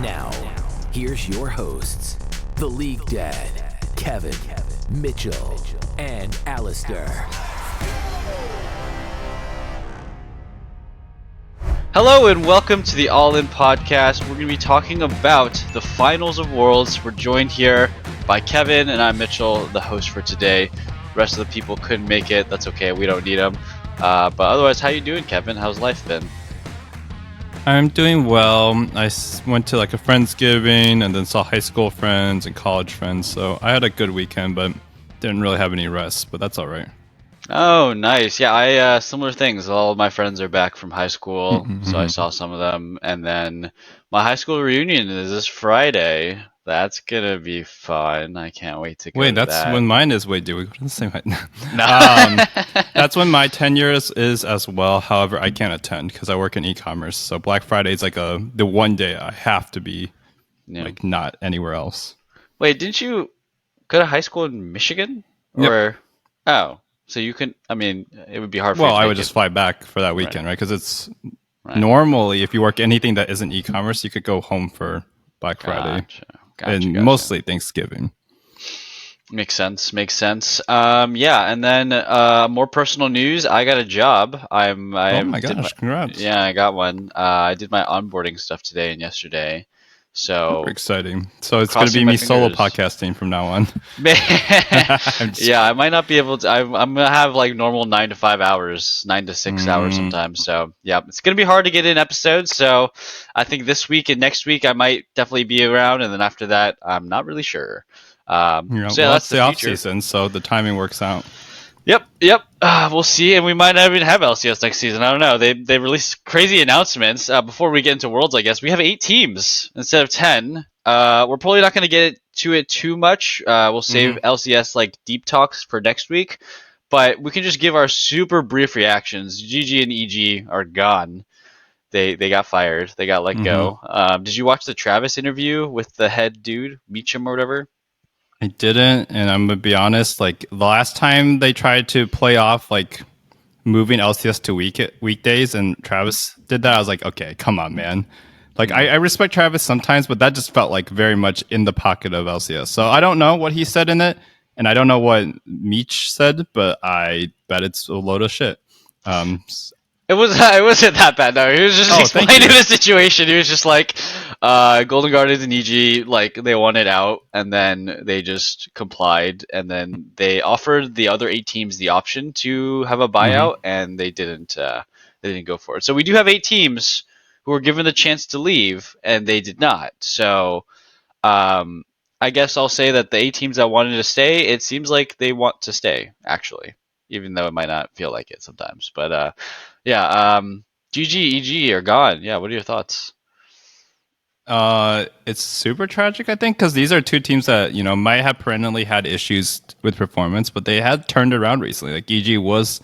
Now, here's your hosts, the League Dad, Kevin, Mitchell, and Alistair. Hello and welcome to the All In Podcast. We're going to be talking about the Finals of Worlds. We're joined here by Kevin, and I'm Mitchell, the host for today. The rest of the people couldn't make it. That's okay. We don't need them. But otherwise, how you doing, Kevin? How's life been? I'm doing well. I went to like a Friendsgiving and then saw high school friends and college friends. So I had a good weekend, but didn't really have any rest, but that's all right. Oh, nice. Yeah, I similar things. All of my friends are back from high school, so I saw some of them. And then my high school reunion is this Friday. That's gonna be fun. I can't wait to go Wait, to that's that. when mine is. Wait, do we go to the same? No. That's when my 10 years is as well. However, I can't attend because I work in e-commerce. So Black Friday is like the one day I have to be Yeah. like not anywhere else. Wait, didn't you go to high school in Michigan? Yep. Or oh, so you can. I mean, it would be hard for you Well, to I make would just fly back for that weekend, right? Because it's Right. normally if you work anything that isn't e-commerce, you could go home for Black Friday Gotcha. and mostly Thanksgiving. Makes sense. Yeah, and then more personal news. I got a job. Oh my gosh, congrats. Yeah, I got one. I did my onboarding stuff today and yesterday. So Super exciting. So it's going to crossing be my me solo fingers. podcasting from now on. Yeah, I might not be able to. I'm gonna have like normal 9 to 5 hours, 9 to 6 hours Mm. sometimes. So yeah, it's gonna be hard to get in episodes. So I think this week and next week I might definitely be around, and then after that I'm not really sure. So yeah, Well, that's it's the off future. season, so the timing works out. Yep. We'll see, and we might not even have LCS next season. I don't know. They released crazy announcements. Before we get into Worlds, I guess we have 8 teams instead of 10. We're probably not going to get to it too much. We'll save LCS like deep talks for next week, but we can just give our super brief reactions. GG and EG are gone. They got fired. They got let go. Did you watch the Travis interview with the head dude, Meacham or whatever? I didn't, and I'm going to be honest, like the last time they tried to play off like moving LCS to weekdays and Travis did that, I was like, okay, come on, man. Like I respect Travis sometimes, but that just felt like very much in the pocket of LCS. So I don't know what he said in it, and I don't know what Meech said, but I bet it's a load of shit. It wasn't that bad. No, he was just thank explaining you. the situation. He was just like, Golden Guardians and EG, like they wanted out, and then they just complied, and then they offered the other 8 teams the option to have a buyout, and they didn't. They didn't go for it. So we do have 8 teams who were given the chance to leave, and they did not. So, I guess I'll say that the 8 teams that wanted to stay, it seems like they want to stay, actually, even though it might not feel like it sometimes. But yeah, GG, EG are gone. Yeah, what are your thoughts? It's super tragic, I think, because these are 2 teams that might have perennially had issues with performance, but they had turned around recently. Like EG's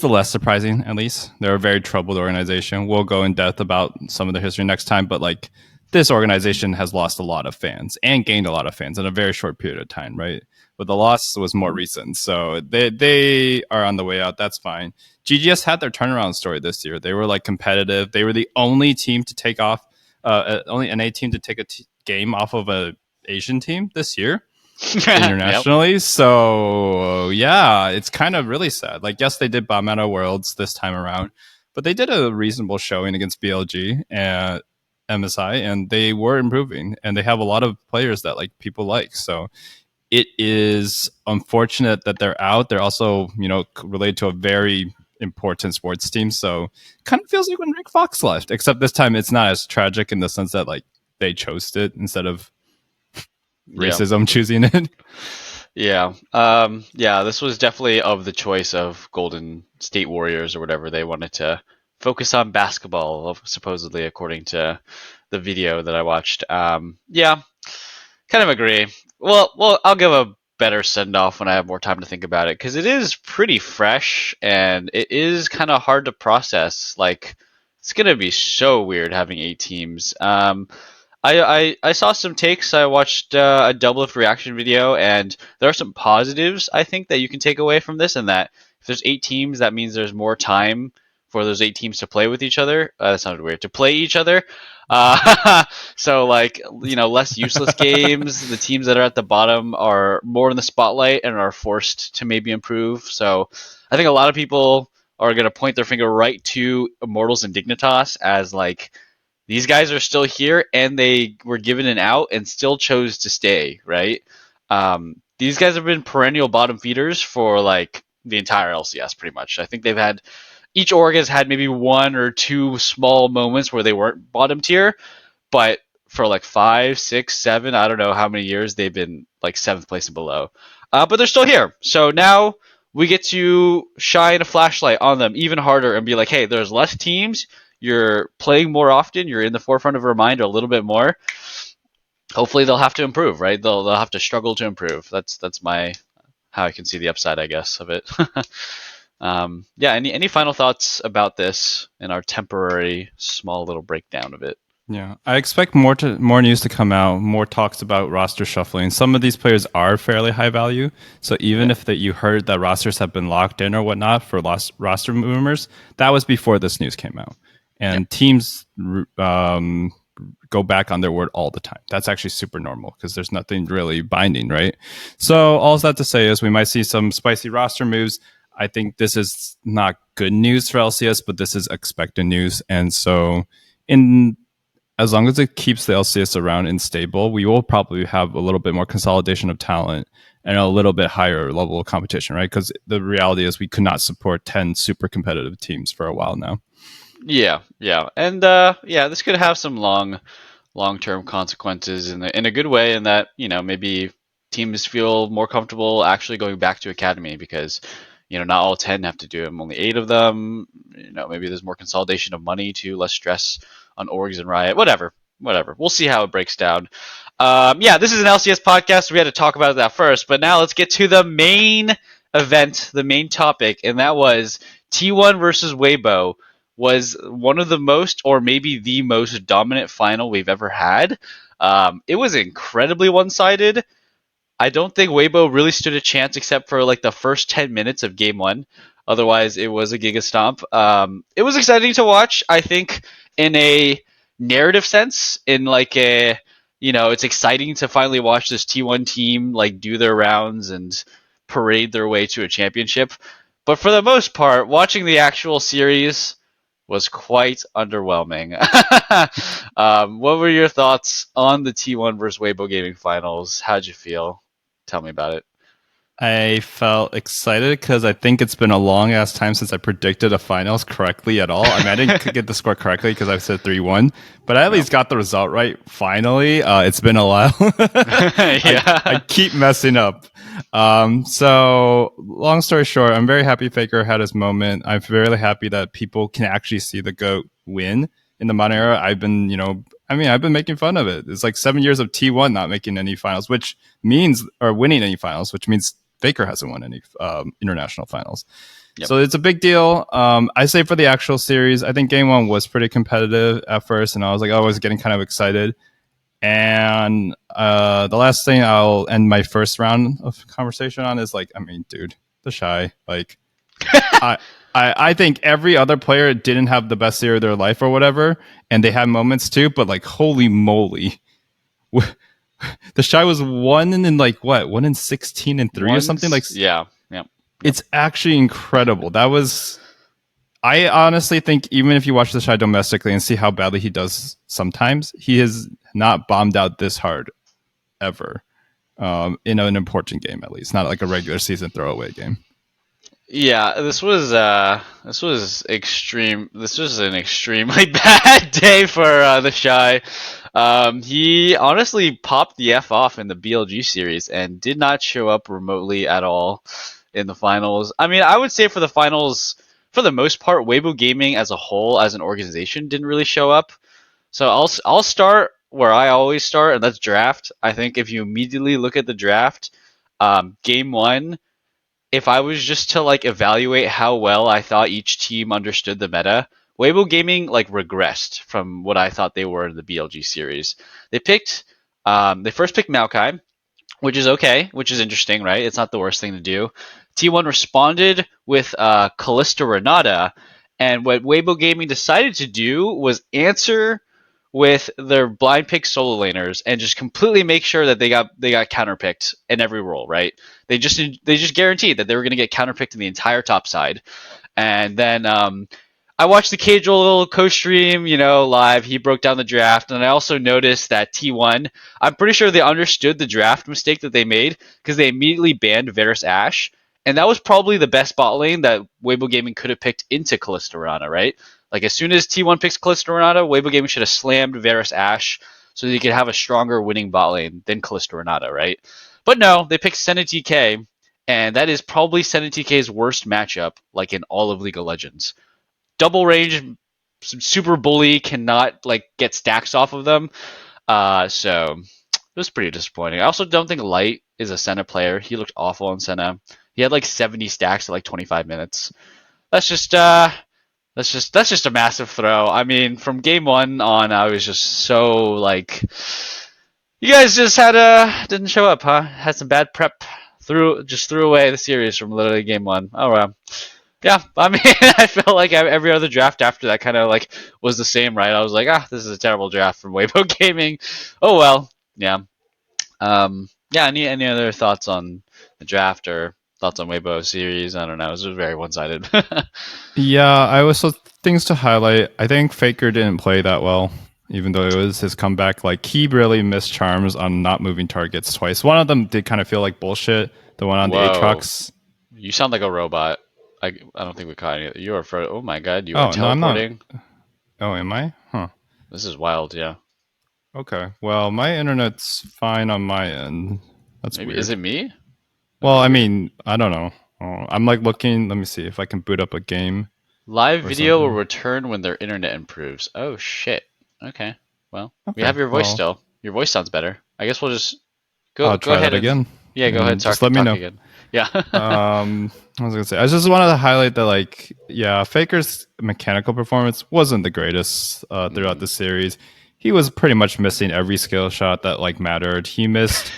the less surprising, at least. They're a very troubled organization. We'll go in depth about some of the history next time, but like this organization has lost a lot of fans and gained a lot of fans in a very short period of time, right? But the loss was more recent, so they are on the way out. That's fine. GGS had their turnaround story this year. They were like competitive. They were the only team to take off, only NA team to take a game off of a Asian team this year. Internationally. Yep. So yeah, it's kind of really sad. Like, yes, they did bomb out of Worlds this time around, but they did a reasonable showing against BLG and MSI, and they were improving, and they have a lot of players that like people like. So it is unfortunate that they're out. They're also, related to a very important sports team. So it kind of feels like when Rick Fox left, except this time it's not as tragic in the sense that like they chose it instead of racism choosing it. Yeah. Yeah, this was definitely of the choice of Golden State Warriors or whatever. They wanted to focus on basketball, supposedly, according to the video that I watched. Yeah, kind of agree. Well, I'll give a better send off when I have more time to think about it, because it is pretty fresh and it is kind of hard to process. Like, it's gonna be so weird having 8 teams. I saw some takes. I watched a Doublelift reaction video, and there are some positives I think that you can take away from this, and that if there's 8 teams, that means there's more time for those 8 teams to play with each other. That sounded weird. To play each other. So like, less useless games. The teams that are at the bottom are more in the spotlight and are forced to maybe improve. So I think a lot of people are going to point their finger right to Immortals and Dignitas as like, these guys are still here and they were given an out and still chose to stay, right? These guys have been perennial bottom feeders for like the entire LCS pretty much. I think each org has had maybe 1 or 2 small moments where they weren't bottom tier, but for like 5, 6, 7, I don't know how many years they've been like 7th place and below. But they're still here. So now we get to shine a flashlight on them even harder and be like, hey, there's less teams. You're playing more often. You're in the forefront of our mind a little bit more. Hopefully they'll have to improve, right? They'll have to struggle to improve. That's my how I can see the upside, I guess, of it. Yeah. Any final thoughts about this in our temporary small little breakdown of it? Yeah, I expect more news to come out, more talks about roster shuffling. Some of these players are fairly high value, so even if you heard that rosters have been locked in or whatnot for roster rumors, that was before this news came out. And teams go back on their word all the time. That's actually super normal because there's nothing really binding, right? So all that to say is we might see some spicy roster moves. I think this is not good news for LCS, but this is expected news, and so as long as it keeps the LCS around and stable, we will probably have a little bit more consolidation of talent and a little bit higher level of competition, right? Because the reality is we could not support 10 super competitive teams for a while now. Yeah. And this could have some long-term consequences in a good way, in that, maybe teams feel more comfortable actually going back to Academy because, not all 10 have to do them, only 8 of them. Maybe there's more consolidation of money too, less stress on orgs and Riot, whatever. We'll see how it breaks down. This is an LCS podcast. We had to talk about that first, but now let's get to the main event, the main topic, and that was T1 versus Weibo. Was one of the most, or maybe the most dominant final we've ever had. It was incredibly one-sided. I don't think Weibo really stood a chance except for like the first 10 minutes of game 1. Otherwise, it was a Giga Stomp. It was exciting to watch, I think, in a narrative sense, in like it's exciting to finally watch this T1 team like do their rounds and parade their way to a championship. But for the most part, watching the actual series was quite underwhelming. What were your thoughts on the T1 versus Weibo Gaming finals? How'd you feel? Tell me about it. I felt excited because I think it's been a long ass time since I predicted a finals correctly at all. I mean, I didn't get the score correctly because I said 3-1, but I at least got the result right finally. It's been a while. I keep messing up. So long story short, I'm very happy Faker had his moment. I'm very happy that people can actually see the GOAT win in the modern era. I've been making fun of it. It's like 7 years of T1 not making any finals, or winning any finals, which means Faker hasn't won any international finals. Yep. So it's a big deal. I say for the actual series, I think game 1 was pretty competitive at first, and I was getting kind of excited. And the last thing I'll end my first round of conversation on is the Shy. I think every other player didn't have the best year of their life or whatever, and they had moments too, but holy moly. The Shy was 1 in 16 and 3 or something like. Yeah. It's actually incredible. I honestly think even if you watch the Shy domestically and see how badly he does sometimes, he has not bombed out this hard ever in an important game, at least not like a regular season throwaway game. Yeah, this was extreme. This was an extremely bad day for the Shy. He honestly popped the F off in the BLG series and did not show up remotely at all in the finals. I mean, I would say for the finals, for the most part, Weibo Gaming as a whole, as an organization, didn't really show up. So I'll start where I always start, and that's draft. I think if you immediately look at the draft, game 1. If I was just to evaluate how well I thought each team understood the meta, Weibo Gaming regressed from what I thought they were in the BLG series. They first picked Maokai, which is okay, which is interesting, right? It's not the worst thing to do. T1 responded with Kalista Renata, And what Weibo Gaming decided to do was answer with their blind pick solo laners and just completely make sure that they got counterpicked in every role, right? They just guaranteed that they were going to get counterpicked in the entire top side. And then I watched the Casual co-stream, live. He broke down the draft, and I also noticed that T1. I'm pretty sure they understood the draft mistake that they made because they immediately banned Varus Ashe, and that was probably the best bot lane that Weibo Gaming could have picked into Kalista Rana, right? Like as soon as T1 picks Kalista Renata, Weibo Gaming should have slammed Varus Ashe so that he could have a stronger winning bot lane than Kalista Renata, right? But no, they picked Senna TK, and that is probably Senna TK's worst matchup, like in all of League of Legends. Double range, super bully cannot get stacks off of them. So it was pretty disappointing. I also don't think Light is a Senna player. He looked awful on Senna. He had 70 stacks at 25 minutes. That's just a massive throw. I mean, from game one on, I was just so you guys just didn't show up, huh? Had some bad prep. Threw away the series from literally game one. Oh well. Yeah, I mean, I felt like every other draft after that kind of was the same, right? I was like, this is a terrible draft from Weibo Gaming. Oh well, yeah. Yeah. Any other thoughts on the draft or thoughts on Weibo series? I don't know. It was very one-sided. Yeah, I was things to highlight. I think Faker didn't play that well, even though it was his comeback. He really missed charms on not moving targets twice. One of them did kind of feel like bullshit. The one on the Aatrox. You sound like a robot. I don't think we caught any. You are oh my god, you are teleporting. No, teleporting. Oh, am I? Huh. This is wild, yeah. Okay. Well, my internet's fine on my end. That's Maybe, weird. Is it me? Well, I mean, I don't know. I'm looking. Let me see if I can boot up a game. Live video will return when their internet improves. Oh shit. Okay. Well, we have your voice still. Your voice sounds better. I guess we'll just go try ahead again. Yeah, go ahead. Just let me know. Again. Yeah. I was gonna say. I just wanted to highlight that, Faker's mechanical performance wasn't the greatest throughout the series. He was pretty much missing every skill shot that mattered. He missed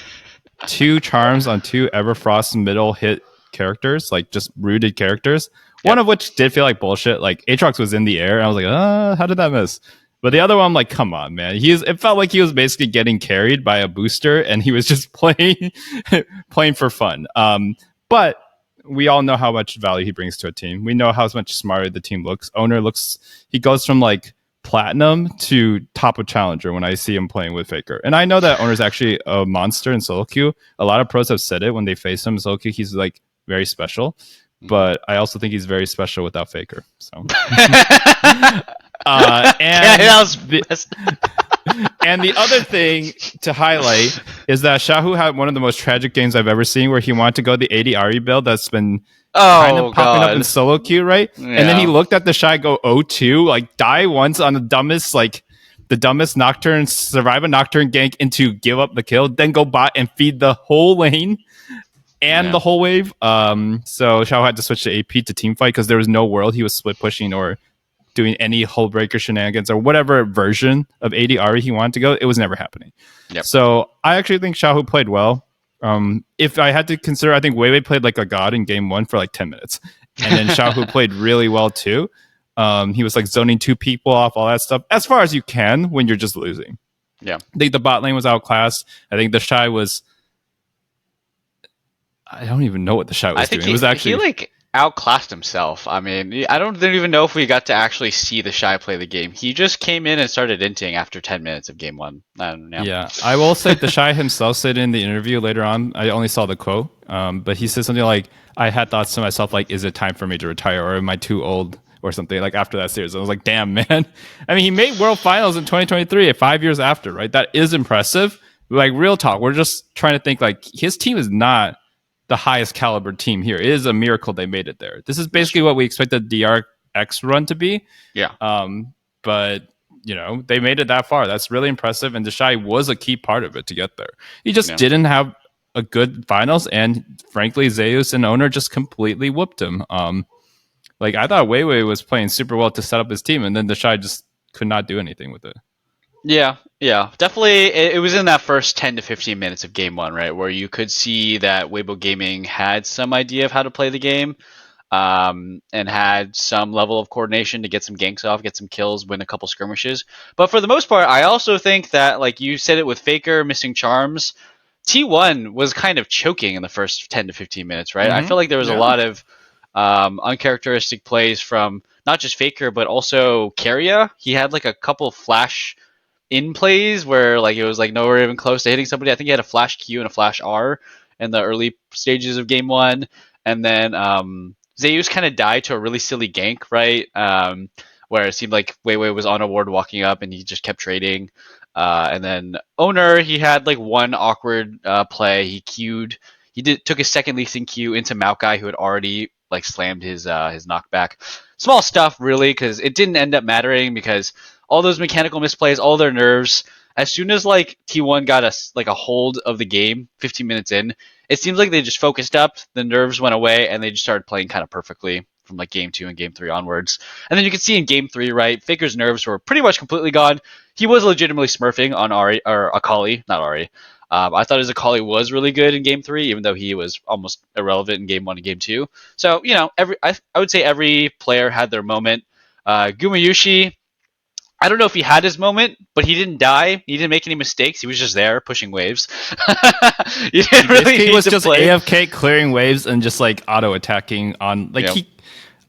2 charms on 2 Everfrost middle hit characters, just rooted characters. Yep. One of which did feel like bullshit. Aatrox was in the air, and I was like, how did that miss? But the other one, I'm like, come on, man. It felt like he was basically getting carried by a booster, and he was just playing for fun. But we all know how much value he brings to a team. We know how much smarter the team looks. Owner he goes from platinum to top of challenger when I see him playing with Faker. And I know that Owner's actually a monster in solo queue. A lot of pros have said it when they face him in solo queue. He's very special. But I also think he's very special without Faker. So and the other thing to highlight is that Xiaohu had one of the most tragic games I've ever seen, where he wanted to go the AD Ahri build that's been kind of popping up in solo queue, right? Yeah. And then he looked at the Shy go 0-2, die once on the dumbest Nocturne, survive a Nocturne gank into give up the kill, then go bot and feed the whole lane and the whole wave. So Xiao had to switch to AP to team fight because there was no world he was split pushing or doing any hull breaker shenanigans or whatever version of AD Ahri he wanted to go. It was never happening. Yep. So I actually think Xiaohu played well. If I had to consider, I think Weiwei played like a god in game 1 for 10 minutes. And then Xiaohu played really well too. He was zoning 2 people off, all that stuff, as far as you can when you're just losing. Yeah. I think the bot lane was outclassed. I think the Shy was... I don't even know what the Shy was doing. It was actually... He outclassed himself. I mean, I don't even know if we got to actually see the Shy play the game. He just came in and started inting after 10 minutes of game 1. Yeah, I will say the Shy himself said in the interview later on, I only saw the quote, but he said something like, I had thoughts to myself is it time for me to retire, or am I too old, or something after that series. I was like, damn, man. I mean, he made World Finals in 2023, 5 years after, right? That is impressive. Real talk, we're just trying to think his team is not the highest caliber team here. It is a miracle they made it there. This is basically what we expected the DRX run to be. Yeah. But they made it that far. That's really impressive. And Deshai was a key part of it to get there. He just didn't have a good finals. And frankly, Zeus and Owner just completely whooped him. I thought Weiwei was playing super well to set up his team. And then Deshai just could not do anything with it. Yeah, definitely. It was in that first 10 to 15 minutes of game 1, right, where you could see that Weibo Gaming had some idea of how to play the game. and had some level of coordination to get some ganks off, get some kills, win a couple skirmishes. But for the most part, I also think that, like you said it with Faker missing charms, T1 was kind of choking in the first 10 to 15 minutes, right? I feel like there was a lot of uncharacteristic plays from not just Faker, but also Keria. He had like a couple flash in plays where like it was like nowhere even close to hitting somebody. I think he had a flash Q and a flash R in the early stages of game one, and then Zeus kind of died to a really silly gank, right? Where it seemed like Weiwei was on a ward walking up and he just kept trading. And then Owner, he had like one awkward play. He queued. Took his second leasing Q into Maokai, who had already like slammed his knockback. Small stuff, really, because it didn't end up mattering because all those mechanical misplays, all their nerves. As soon as like T1 got a hold of the game, 15 minutes in, it seems like they just focused up. The nerves went away, and they just started playing kind of perfectly from like game 2 and game 3 onwards. And then you can see in game 3, right, Faker's nerves were pretty much completely gone. He was legitimately smurfing on Ari or Akali, not Ari. I thought his Akali was really good in game 3, even though he was almost irrelevant in game 1 and game 2. So I would say every player had their moment. Gumayushi, I don't know if he had his moment, but he didn't die. He didn't make any mistakes. He was just there pushing waves. He was just play. AFK clearing waves and just like auto attacking on like he.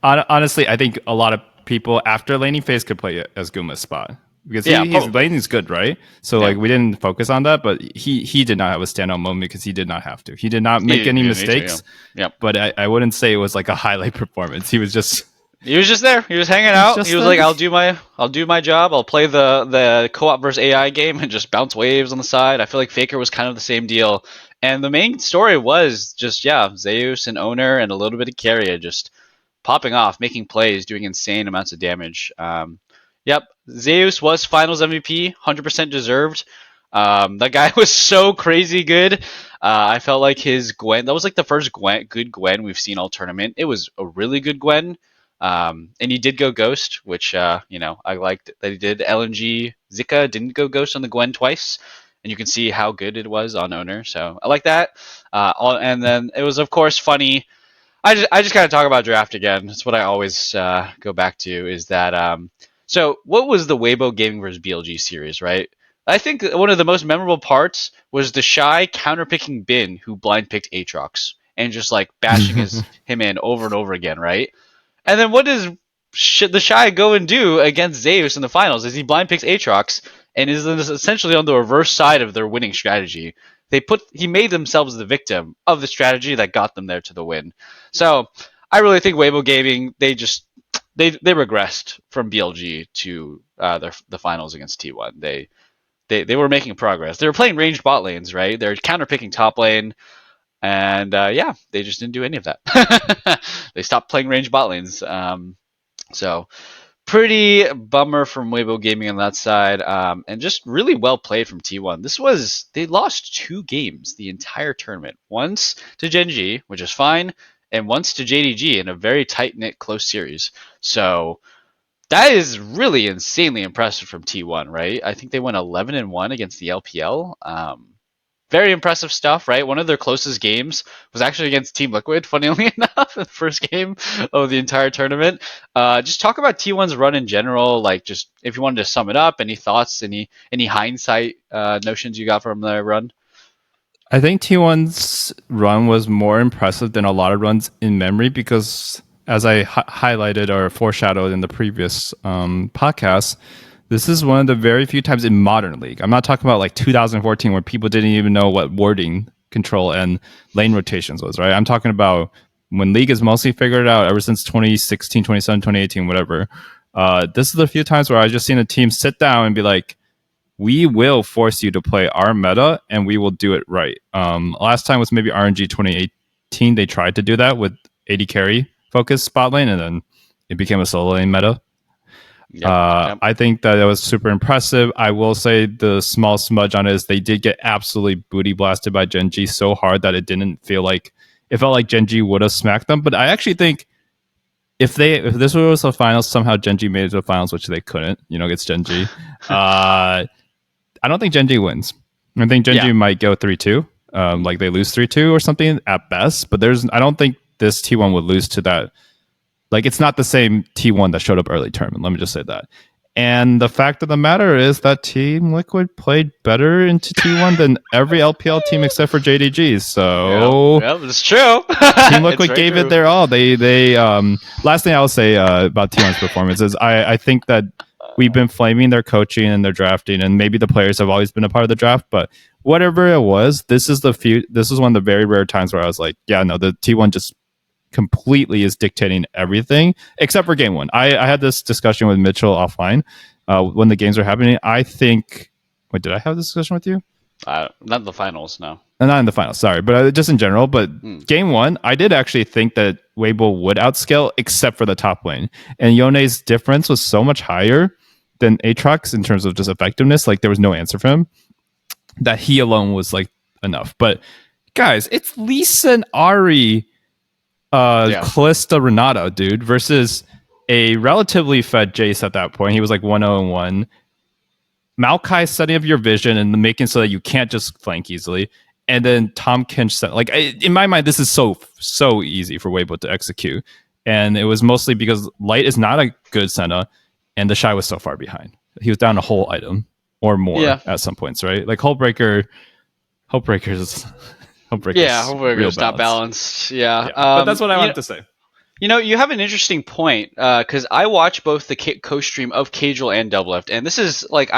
Honestly, I think a lot of people after laning phase could play as Guma's spot because his laning's good, right? So like we didn't focus on that, but he did not have a standout moment because he did not have to. He did not make any mistakes. But I wouldn't say it was like a highlight performance. He was just there. He was hanging out. He was like, I'll do my job. I'll play the co-op versus AI game and just bounce waves on the side. I feel like Faker was kind of the same deal. And the main story was just, Zeus and Owner and a little bit of Keria just popping off, making plays, doing insane amounts of damage. Zeus was finals MVP, 100% deserved. That guy was so crazy good. I felt like his Gwen, that was like the first good Gwen we've seen all tournament. It was a really good Gwen. And he did go Ghost, which, I liked that he did. LNG Zika didn't go Ghost on the Gwen twice. And you can see how good it was on Owner. So I like that. And then it was, of course, funny. I just gotta talk about draft again. That's what I always go back to. Is that so? What was the Weibo Gaming versus BLG series? Right. I think one of the most memorable parts was the Shy counterpicking Bin, who blind picked Aatrox and just like bashing him in over and over again. Right. And then what does the Shy go and do against Zeus in the finals? Is he blind picks Aatrox and is essentially on the reverse side of their winning strategy. He made themselves the victim of the strategy that got them there to the win. So I really think Weibo Gaming, they regressed from BLG to the finals against T1. They were making progress. They were playing ranged bot lanes, right? They're counterpicking top lane. And they just didn't do any of that. They stopped playing ranged bot lanes. So pretty bummer from Weibo Gaming on that side. And just really well played from T1. They lost 2 games the entire tournament. Once to Gen G, which is fine, and once to JDG in a very tight-knit, close series. So that is really insanely impressive from T1, right? I think they went 11-1 against the LPL. Very impressive stuff, right? One of their closest games was actually against Team Liquid, funnily enough, in the first game of the entire tournament. Just talk about T1's run in general, like just if you wanted to sum it up, any thoughts, any hindsight notions you got from their run? I think T1's run was more impressive than a lot of runs in memory because, as I highlighted or foreshadowed in the previous podcast, this is one of the very few times in modern League. I'm not talking about like 2014 where people didn't even know what warding control and lane rotations was, right? I'm talking about when League is mostly figured out ever since 2016, 2017, 2018, whatever. This is the few times where I just seen a team sit down and be like, we will force you to play our meta and we will do it right. Last time was maybe RNG 2018. They tried to do that with AD carry focused spot lane and then it became a solo lane meta. Yep. I think that it was super impressive. I will say the small smudge on it is they did get absolutely booty blasted by Gen G so hard that it felt like Gen G would have smacked them. But I actually think if this was the finals, somehow Gen G made it to the finals, which they couldn't, against Gen G. I don't think Gen G wins. I think Gen G might go 3-2. Like they lose 3-2 or something at best. But I don't think this T1 would lose to that Like it's not the same T1 that showed up early tournament. Let me just say that. And the fact of the matter is that Team Liquid played better into T1 than every LPL team except for JDG. So yeah, it's true. Team Liquid gave it their all. They last thing I will say about T1's performance is I think that we've been flaming their coaching and their drafting, and maybe the players have always been a part of the draft, but whatever it was, this is one of the very rare times where I was like, yeah, no, the T1 just completely is dictating everything except for game one. I had this discussion with Mitchell offline when the games were happening. I think, wait, did I have this discussion with you? Not the finals, no. Not in the finals, sorry, but just in general. But game one, I did actually think that Weibo would outscale except for the top lane. And Yone's difference was so much higher than Aatrox in terms of just effectiveness. Like there was no answer for him. That he alone was like enough. But guys, it's Lisa and Ari Kalista Renato, dude, versus a relatively fed Jace at that point. He was like 1-0-1. Maokai setting up your vision and making so that you can't just flank easily. And then Tom Kinch set, like in my mind, this is so easy for Weibo to execute. And it was mostly because Light is not a good Senna, and the Shy was so far behind. He was down a whole item or more at some points, right? Like Hullbreaker's not balanced. Yeah. But that's what I wanted to say. You know, you have an interesting point because I watch both the co-stream of Cagel and Doublelift, and this is like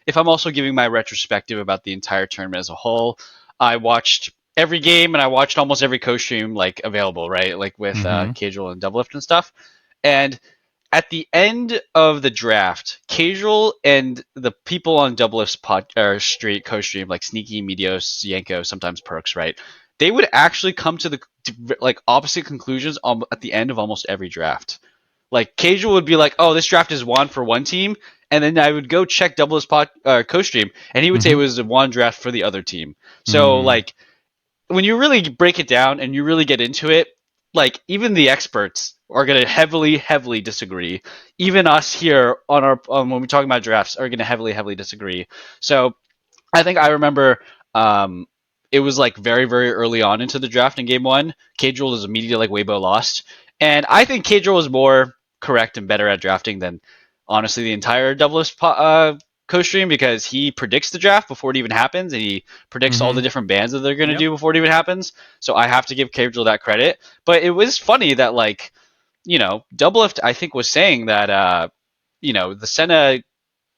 if I'm also giving my retrospective about the entire tournament as a whole, I watched every game and I watched almost every co-stream like available, right? Like with Cagel and Doublelift and stuff. And at the end of the draft, Cagel and the people on Doublelift's street co-stream, like Sneaky, Meteos, Yanko, sometimes Perks, right? They would actually come to the like opposite conclusions at the end of almost every draft. Like Cagel would be like, "Oh, this draft is won for one team," and then I would go check Doublelift's co-stream, and he would say it was a one draft for the other team. So like when you really break it down and you really get into it, like even the experts are going to heavily disagree. Even us here on our when we're talking about drafts are going to heavily disagree. So I think I remember it was like very early on into the draft in game one. Cagel was immediately like Weibo lost, and I think Cagel was more correct and better at drafting than honestly the entire Doublelift co-stream because he predicts the draft before it even happens, and he predicts all the different bans that they're going to do before it even happens. So I have to give Cagel that credit. But it was funny that like, you know, Doublelift I think was saying that you know, the Senna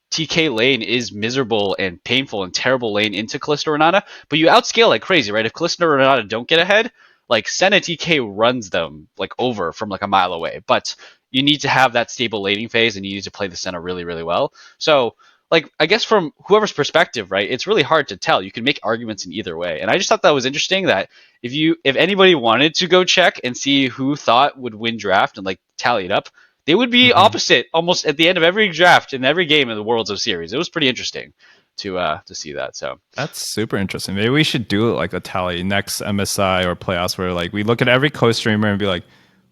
TK lane is miserable and painful and terrible lane into Kalista Renata, but you outscale like crazy, right? If Kalista Renata don't get ahead, like Senna TK runs them like over from like a mile away. But you need to have that stable laning phase and you need to play the Senna really well. So like I guess from whoever's perspective, right, it's really hard to tell. You can make arguments in either way. And I just thought that was interesting that if anybody wanted to go check and see who thought would win draft and like tally it up, they would be opposite almost at the end of every draft in every game in the Worlds of Series. It was pretty interesting to see that. So that's super interesting. Maybe we should do like a tally next MSI or playoffs where like we look at every co-streamer and be like,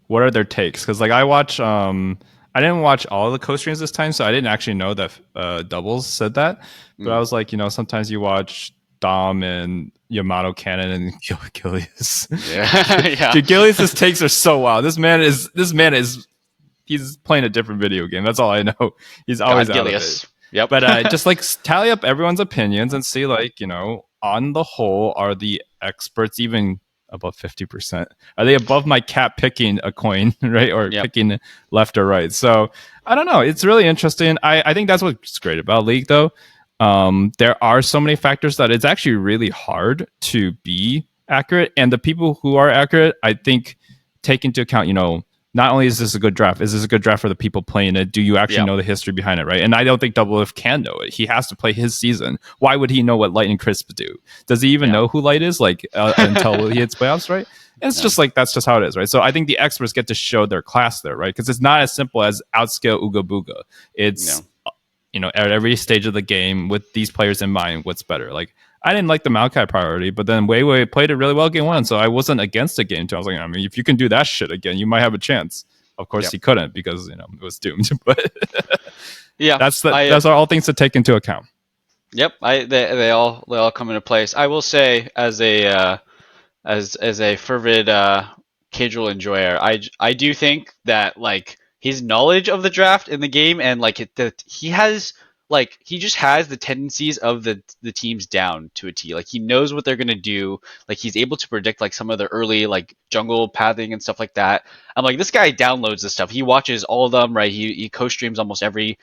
what are their takes? Because like I watch, I didn't watch all of the co-streams this time, so I didn't actually know that Doubles said that. But I was like, you know, sometimes you watch Dom and Yamato Cannon and Gilius. Yeah. Dude, Gilius's takes are so wild. This man is he's playing a different video game. That's all I know. He's always out of it. Yep. But just like tally up everyone's opinions and see like, you know, on the whole, are the experts even above 50%? Are they above my cat picking a coin, right? Or picking left or right? So I don't know. It's really interesting. I think that's what's great about League though. There are so many factors that it's actually really hard to be accurate. And the people who are accurate, I think, take into account, you know, not only is this a good draft, is this a good draft for the people playing it? Do you actually know the history behind it, right? And I don't think Doublelift can know it. He has to play his season. Why would he know what Light and Crisp do? Does he even know who Light is, like, until he hits playoffs, right? And it's just like, that's just how it is, right? So I think the experts get to show their class there, right? Because it's not as simple as outscale Uga Booga. It's, you know, at every stage of the game with these players in mind, what's better. Like, I didn't like the Maokai priority, but then Weiwei played it really well game one, so I wasn't against the game two. I was like, I mean, if you can do that shit again, you might have a chance. Of course, he couldn't because, you know, it was doomed. But that's all things to take into account. Yep, they all come into place. I will say, as a fervid casual enjoyer, I do think that like his knowledge of the draft in the game and like he just has the tendencies of the teams down to a T. Like he knows what they're gonna do. Like he's able to predict like some of the early like jungle pathing and stuff like that. I'm like, this guy downloads this stuff. He watches all of them, right? He co-streams almost every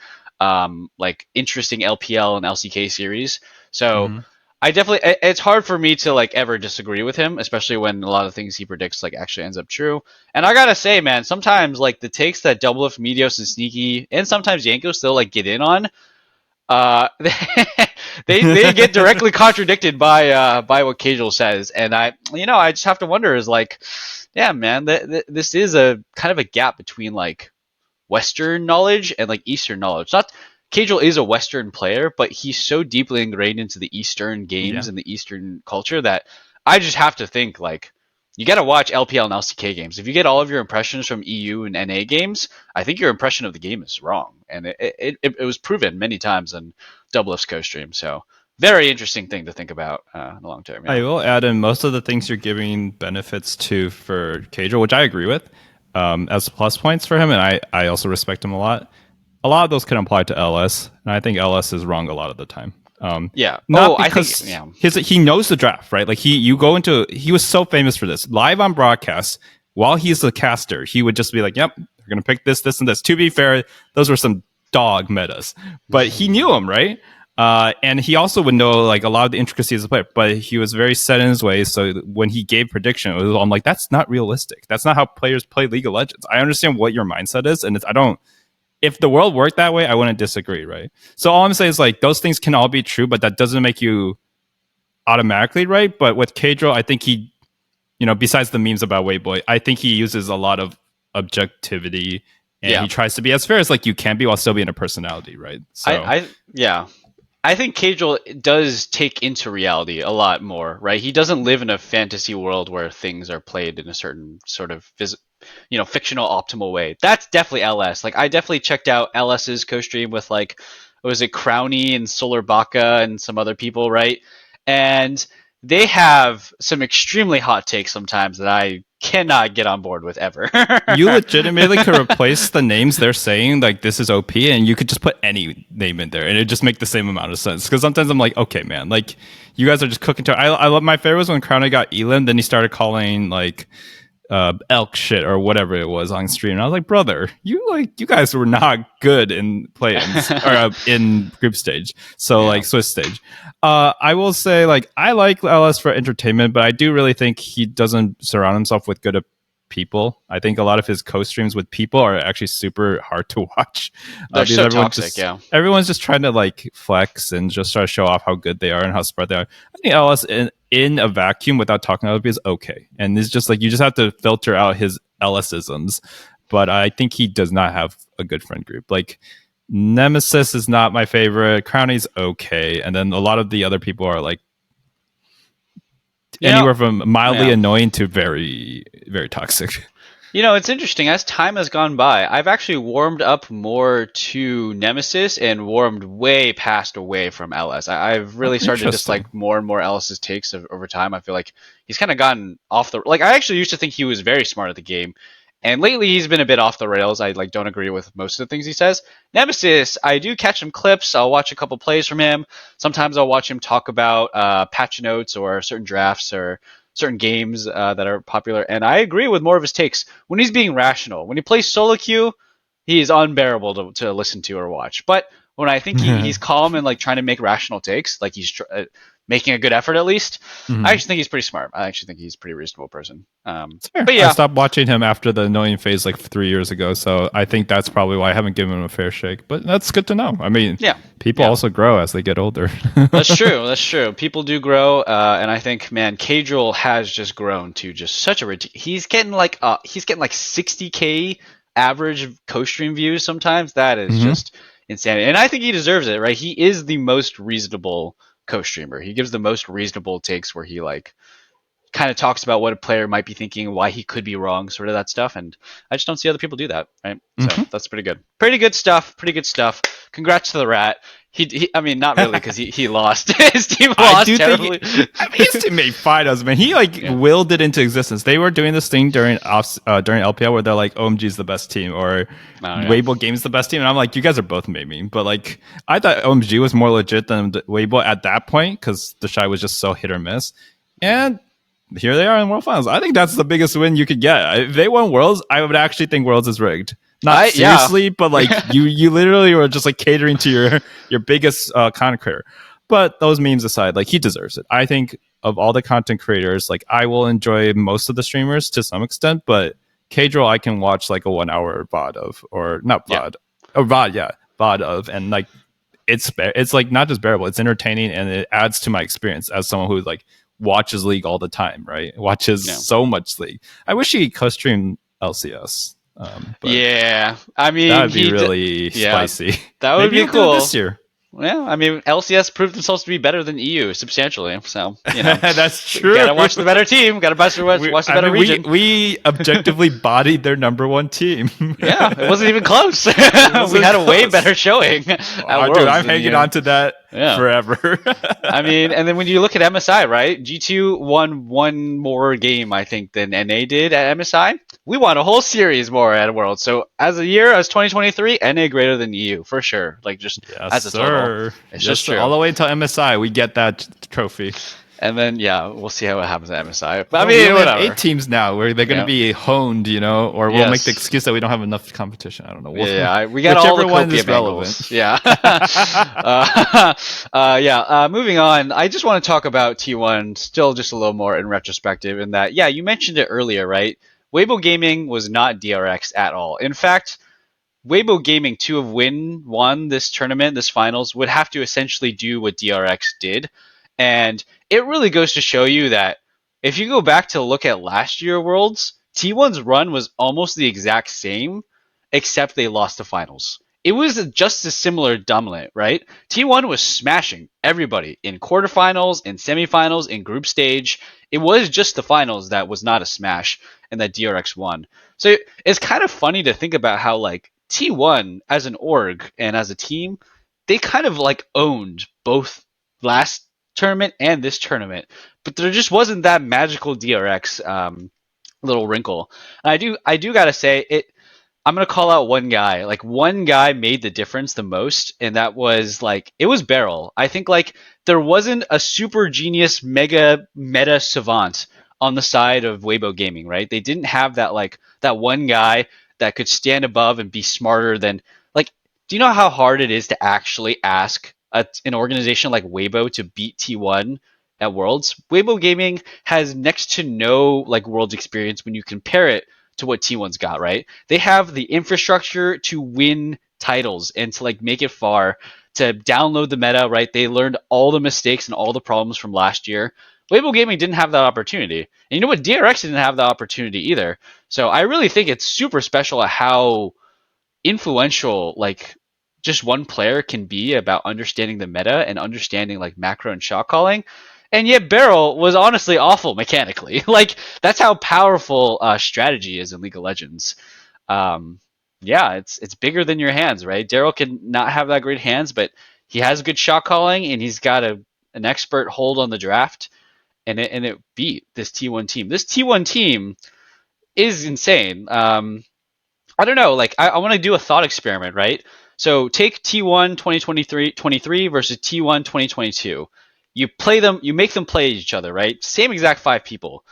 like interesting LPL and LCK series. So I definitely, it's hard for me to like ever disagree with him, especially when a lot of things he predicts like actually ends up true. And I gotta say, man, sometimes like the takes that Doublelift, Meteos, and Sneaky, and sometimes Yanko still like get in on, they get directly contradicted by what Casual says, and I just have to wonder is like, yeah, man, this is a kind of a gap between like Western knowledge and like Eastern knowledge. Not Casual is a Western player, but he's so deeply ingrained into the Eastern games and the Eastern culture that I just have to think like you got to watch LPL and LCK games. If you get all of your impressions from EU and NA games, I think your impression of the game is wrong, and it was proven many times in Doublelift's co-stream. So very interesting thing to think about in the long term. Yeah. I will add in most of the things you're giving benefits to for Casual, which I agree with, as plus points for him, and I also respect him a lot. A lot of those can apply to LS, and I think LS is wrong a lot of the time. Yeah. Not because he knows the draft, right? Like he was so famous for this. Live on broadcast, while he's the caster, he would just be like, "Yep, we're gonna pick this, this, and this." To be fair, those were some dog metas, but he knew them, right? And he also would know like a lot of the intricacies of the player, but he was very set in his ways. So when he gave prediction, I'm like, that's not realistic. That's not how players play League of Legends. I understand what your mindset is, and if the world worked that way, I wouldn't disagree, right? So all I'm saying is like those things can all be true, but that doesn't make you automatically right. But with Kadro, I think he, besides the memes about Wayboy, I think he uses a lot of objectivity and he tries to be as fair as like you can be while still being a personality, right? So I think Casual does take into reality a lot more, right? He doesn't live in a fantasy world where things are played in a certain sort of fictional optimal way. That's definitely LS. Like I definitely checked out LS's co-stream with like, was it Crowny and Solar Baka and some other people, right? And they have some extremely hot takes sometimes that I cannot get on board with ever. You legitimately could replace the names they're saying, like this is OP, and you could just put any name in there, and it just make the same amount of sense. Because sometimes I'm like, okay, man, like you guys are just cooking to. I love my favorite was when Crowny got Elam, then he started calling like elk shit or whatever it was on stream. And I was like, brother, you guys were not good in play-ins or in group stage. So like Swiss stage. I will say like I like LS for entertainment, but I do really think he doesn't surround himself with good people. I think a lot of his co-streams with people are actually super hard to watch. They're so toxic, everyone's just trying to like flex and just try to show off how good they are and how smart they are. I think LS in a vacuum without talking about it is okay. And it's just like you just have to filter out his LSisms. But I think he does not have a good friend group. Like Nemesis is not my favorite. Crowny's okay. And then a lot of the other people are like anywhere from mildly annoying to very, very toxic. It's interesting. As time has gone by, I've actually warmed up more to Nemesis and warmed way past away from LS. I've really started to dislike more and more LS's takes over time. I feel like he's kind of gotten off the... Like, I actually used to think he was very smart at the game. And lately, he's been a bit off the rails. I don't agree with most of the things he says. Nemesis, I do catch some clips. I'll watch a couple plays from him. Sometimes I'll watch him talk about patch notes or certain drafts or certain games that are popular. And I agree with more of his takes when he's being rational. When he plays solo queue, he is unbearable to listen to or watch. But when I think he's calm and like trying to make rational takes, like he's making a good effort at least, I actually think he's pretty smart. I actually think he's a pretty reasonable person. But yeah, I stopped watching him after the annoying phase like 3 years ago, so I think that's probably why I haven't given him a fair shake. But that's good to know. I mean, people also grow as they get older. That's true. People do grow, and I think, man, Casual has just grown to just such a he's getting like 60K average co-stream views sometimes. That is just insanity, and I think he deserves it, right? He is the most reasonable co-streamer. He gives the most reasonable takes where he like kind of talks about what a player might be thinking, why he could be wrong, sort of that stuff. And I just don't see other people do that, right? So that's pretty good. Pretty good stuff. Pretty good stuff. Congrats to the Rat. I mean, not really, because he lost. His team lost terribly. His team made finals, man. He willed it into existence. They were doing this thing during LPL where they're like, OMG is the best team, or Weibo Games is the best team, and I'm like, you guys are both memeing. But like, I thought OMG was more legit than Weibo at that point because the Shy was just so hit or miss, and here they are in World Finals. I think that's the biggest win you could get. If they won Worlds, I would actually think Worlds is rigged. Not seriously, but like you literally were just like catering to your biggest content creator. But those memes aside, like he deserves it. I think of all the content creators, like I will enjoy most of the streamers to some extent, but Kadrill I can watch like a 1 hour VOD of, or not VOD, a VOD of, and like it's like not just bearable, it's entertaining and it adds to my experience as someone who like watches League all the time, right? Watches so much League. I wish he could co-stream LCS. Yeah, I mean that would be really spicy. That would be cool this year. Well, I mean, LCS proved themselves to be better than EU substantially. So, you know, that's true. Gotta watch the better team. Gotta watch the better region. We objectively bodied their number one team. Yeah, it wasn't even close. We had a way better showing. Dude, I'm hanging on to that forever. I mean, and then when you look at MSI, right? G2 won one more game, I think, than NA did at MSI. We won a whole series more at World. So as 2023, NA greater than EU for sure. Like just as a total. It's just true. All the way until MSI, we get that trophy. And then we'll see how it happens at MSI. But I mean, whatever. 8 teams now where they're going to be honed, you know, or we'll make the excuse that we don't have enough competition. I don't know. We got all the Copia relevant. Yeah. Moving on. I just want to talk about T1 still just a little more in retrospective. In that, you mentioned it earlier, right? Weibo Gaming was not DRX at all. In fact, Weibo Gaming to have won this tournament, this finals, would have to essentially do what DRX did. And it really goes to show you that if you go back to look at last year Worlds, T1's run was almost the exact same, except they lost the finals. It was just a similar dominant, right? T1 was smashing everybody in quarterfinals, in semifinals, in group stage. It was just the finals that was not a smash and that DRX won. So it's kind of funny to think about how like T1 as an org and as a team, they kind of like owned both last tournament and this tournament, but there just wasn't that magical DRX little wrinkle. And I do gotta say it. I'm gonna call out one guy. Like one guy made the difference the most, and that was it was Beryl. I think like there wasn't a super genius mega meta savant on the side of Weibo Gaming, right? They didn't have that one guy that could stand above and be smarter than do you know how hard it is to actually ask an organization like Weibo to beat T1 at Worlds? Weibo Gaming has next to no Worlds experience when you compare it to what T1's got, right? They have the infrastructure to win titles and to make it far, to download the meta, right? They learned all the mistakes and all the problems from last year. Weibo Gaming didn't have that opportunity. And you know what? DRX didn't have that opportunity either. So I really think it's super special how influential just one player can be about understanding the meta and understanding macro and shot calling. And yet Beryl was honestly awful mechanically. That's how powerful strategy is in League of Legends. It's bigger than your hands, right? Daryl can not have that great hands, but he has good shot calling and he's got an expert hold on the draft. And it beat this T1 team. This T1 team is insane. I don't know. I want to do a thought experiment, right? So take T1 2023 versus T1 2022. You play them, you make them play each other, right? Same exact 5 people.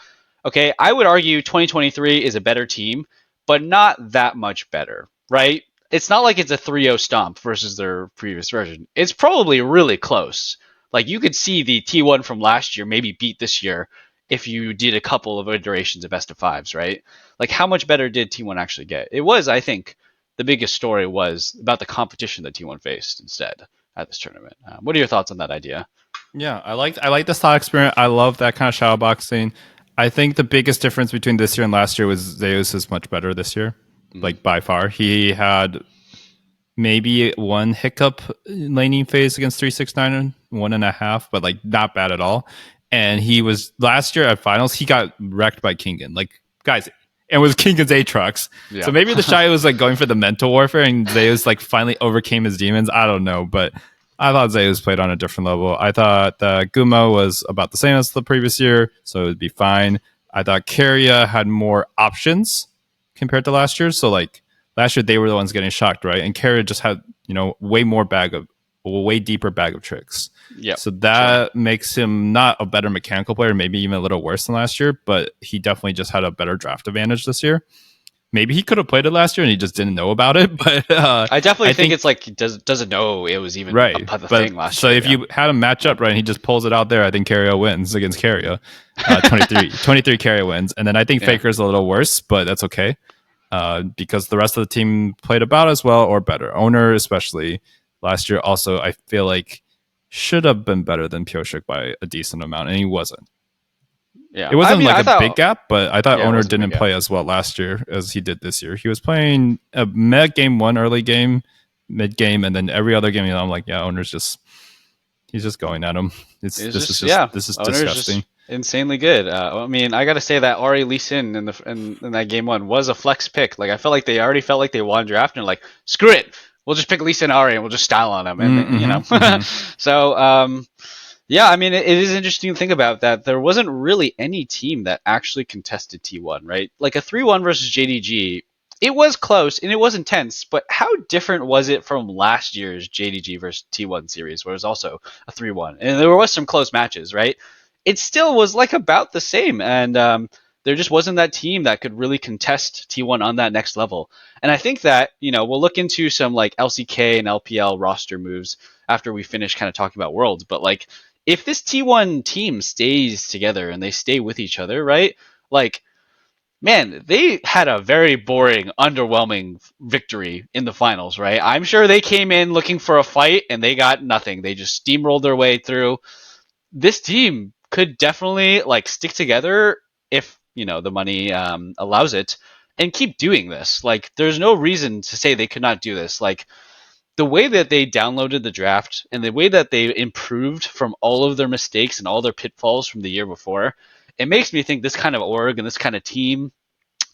Okay, I would argue 2023 is a better team, but not that much better, right? It's not like it's a 3-0 stomp versus their previous version. It's probably really close. You could see the T1 from last year maybe beat this year if you did a couple of iterations of best of 5s, right? How much better did T1 actually get? It was, I think, the biggest story was about the competition that T1 faced instead at this tournament. What are your thoughts on that idea? Yeah, I like this thought experiment. I love that kind of shadow boxing. I think the biggest difference between this year and last year was Zeus is much better this year, by far. He had maybe one hiccup laning phase against 369, 1.5, but not bad at all. And he was last year at finals, he got wrecked by Kingen. Like, guys, and with Kingen's Aatrox. Yeah. So maybe the Shy was like going for the mental warfare and Zeus like finally overcame his demons. I don't know, but I thought Zeus played on a different level. I thought that Guma was about the same as the previous year, so it would be fine. I thought Keria had more options compared to last year. So like last year they were the ones getting shocked, right? And Keria just had, a way deeper bag of tricks. Yeah. So that makes him not a better mechanical player, maybe even a little worse than last year, but he definitely just had a better draft advantage this year. Maybe he could have played it last year and he just didn't know about it. But I definitely think it's like he doesn't know it was even right. a thing last year. So if you had a matchup, right, and he just pulls it out there, I think Keria wins against Keria. 23 Keria wins. And then I think Faker's a little worse, but that's okay. Because the rest of the team played about as well or better. Owner, especially last year, also, I feel like should have been better than Pyosik by a decent amount, and he wasn't. Yeah, it wasn't big gap, but I thought Owner didn't play as well last year as he did this year. He was playing a game one, early game, mid game, and then every other game. I'm like, yeah, Owner's he's just going at him. This is disgusting. Insanely good. I got to say that Ari Lee Sin in that game one was a flex pick. Like I felt like they already felt like they won draft and like screw it, we'll just pick Lee Sin Ari and we'll just style on him, and So. Yeah, it is interesting to think about that. There wasn't really any team that actually contested T1, right? Like a 3-1 versus JDG, it was close and it was intense, but how different was it from last year's JDG versus T1 series, where it was also a 3-1? And there was some close matches, right? It still was like about the same, and there just wasn't that team that could really contest T1 on that next level. And I think that, we'll look into some like LCK and LPL roster moves after we finish kind of talking about Worlds, but like, if this T1 team stays together and they stay with each other, right? Like, man, they had a very boring, underwhelming victory in the finals, right? I'm sure they came in looking for a fight and they got nothing. They just steamrolled their way through. This team could definitely like stick together if, the money allows it and keep doing this. Like, there's no reason to say they could not do this. Like, the way that they downloaded the draft and the way that they improved from all of their mistakes and all their pitfalls from the year before, it makes me think this kind of org and this kind of team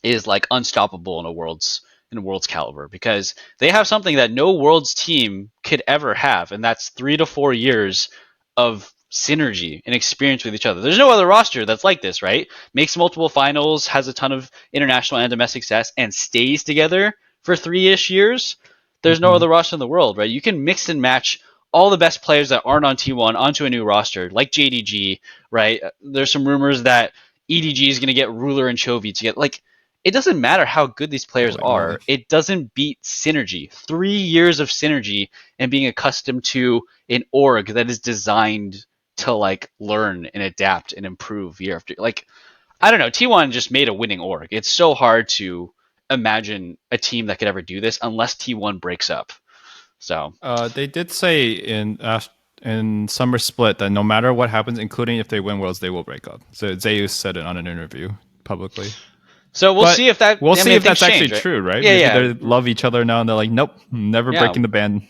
is like unstoppable in a world's caliber, because they have something that no world's team could ever have, and that's 3 to 4 years of synergy and experience with each other. There's no other roster that's like this, right? Makes multiple finals, has a ton of international and domestic success, and stays together for 3-ish years. There's no other roster in the world, right? You can mix and match all the best players that aren't on T1 onto a new roster, like JDG, right? There's some rumors that EDG is going to get Ruler and Chovy to get, like, it doesn't matter how good these players are. It doesn't beat synergy. 3 years of synergy and being accustomed to an org that is designed to, like, learn and adapt and improve year after year. Like, I don't know. T1 just made a winning org. It's so hard to imagine a team that could ever do this unless T1 breaks up. So they did say in Summer Split that no matter what happens, including if they win Worlds, they will break up. So Zeus said it on an interview publicly. So we'll see if that. We'll see if that's change, actually true, right? Yeah, Maybe they love each other now, and they're like, nope, never breaking the band.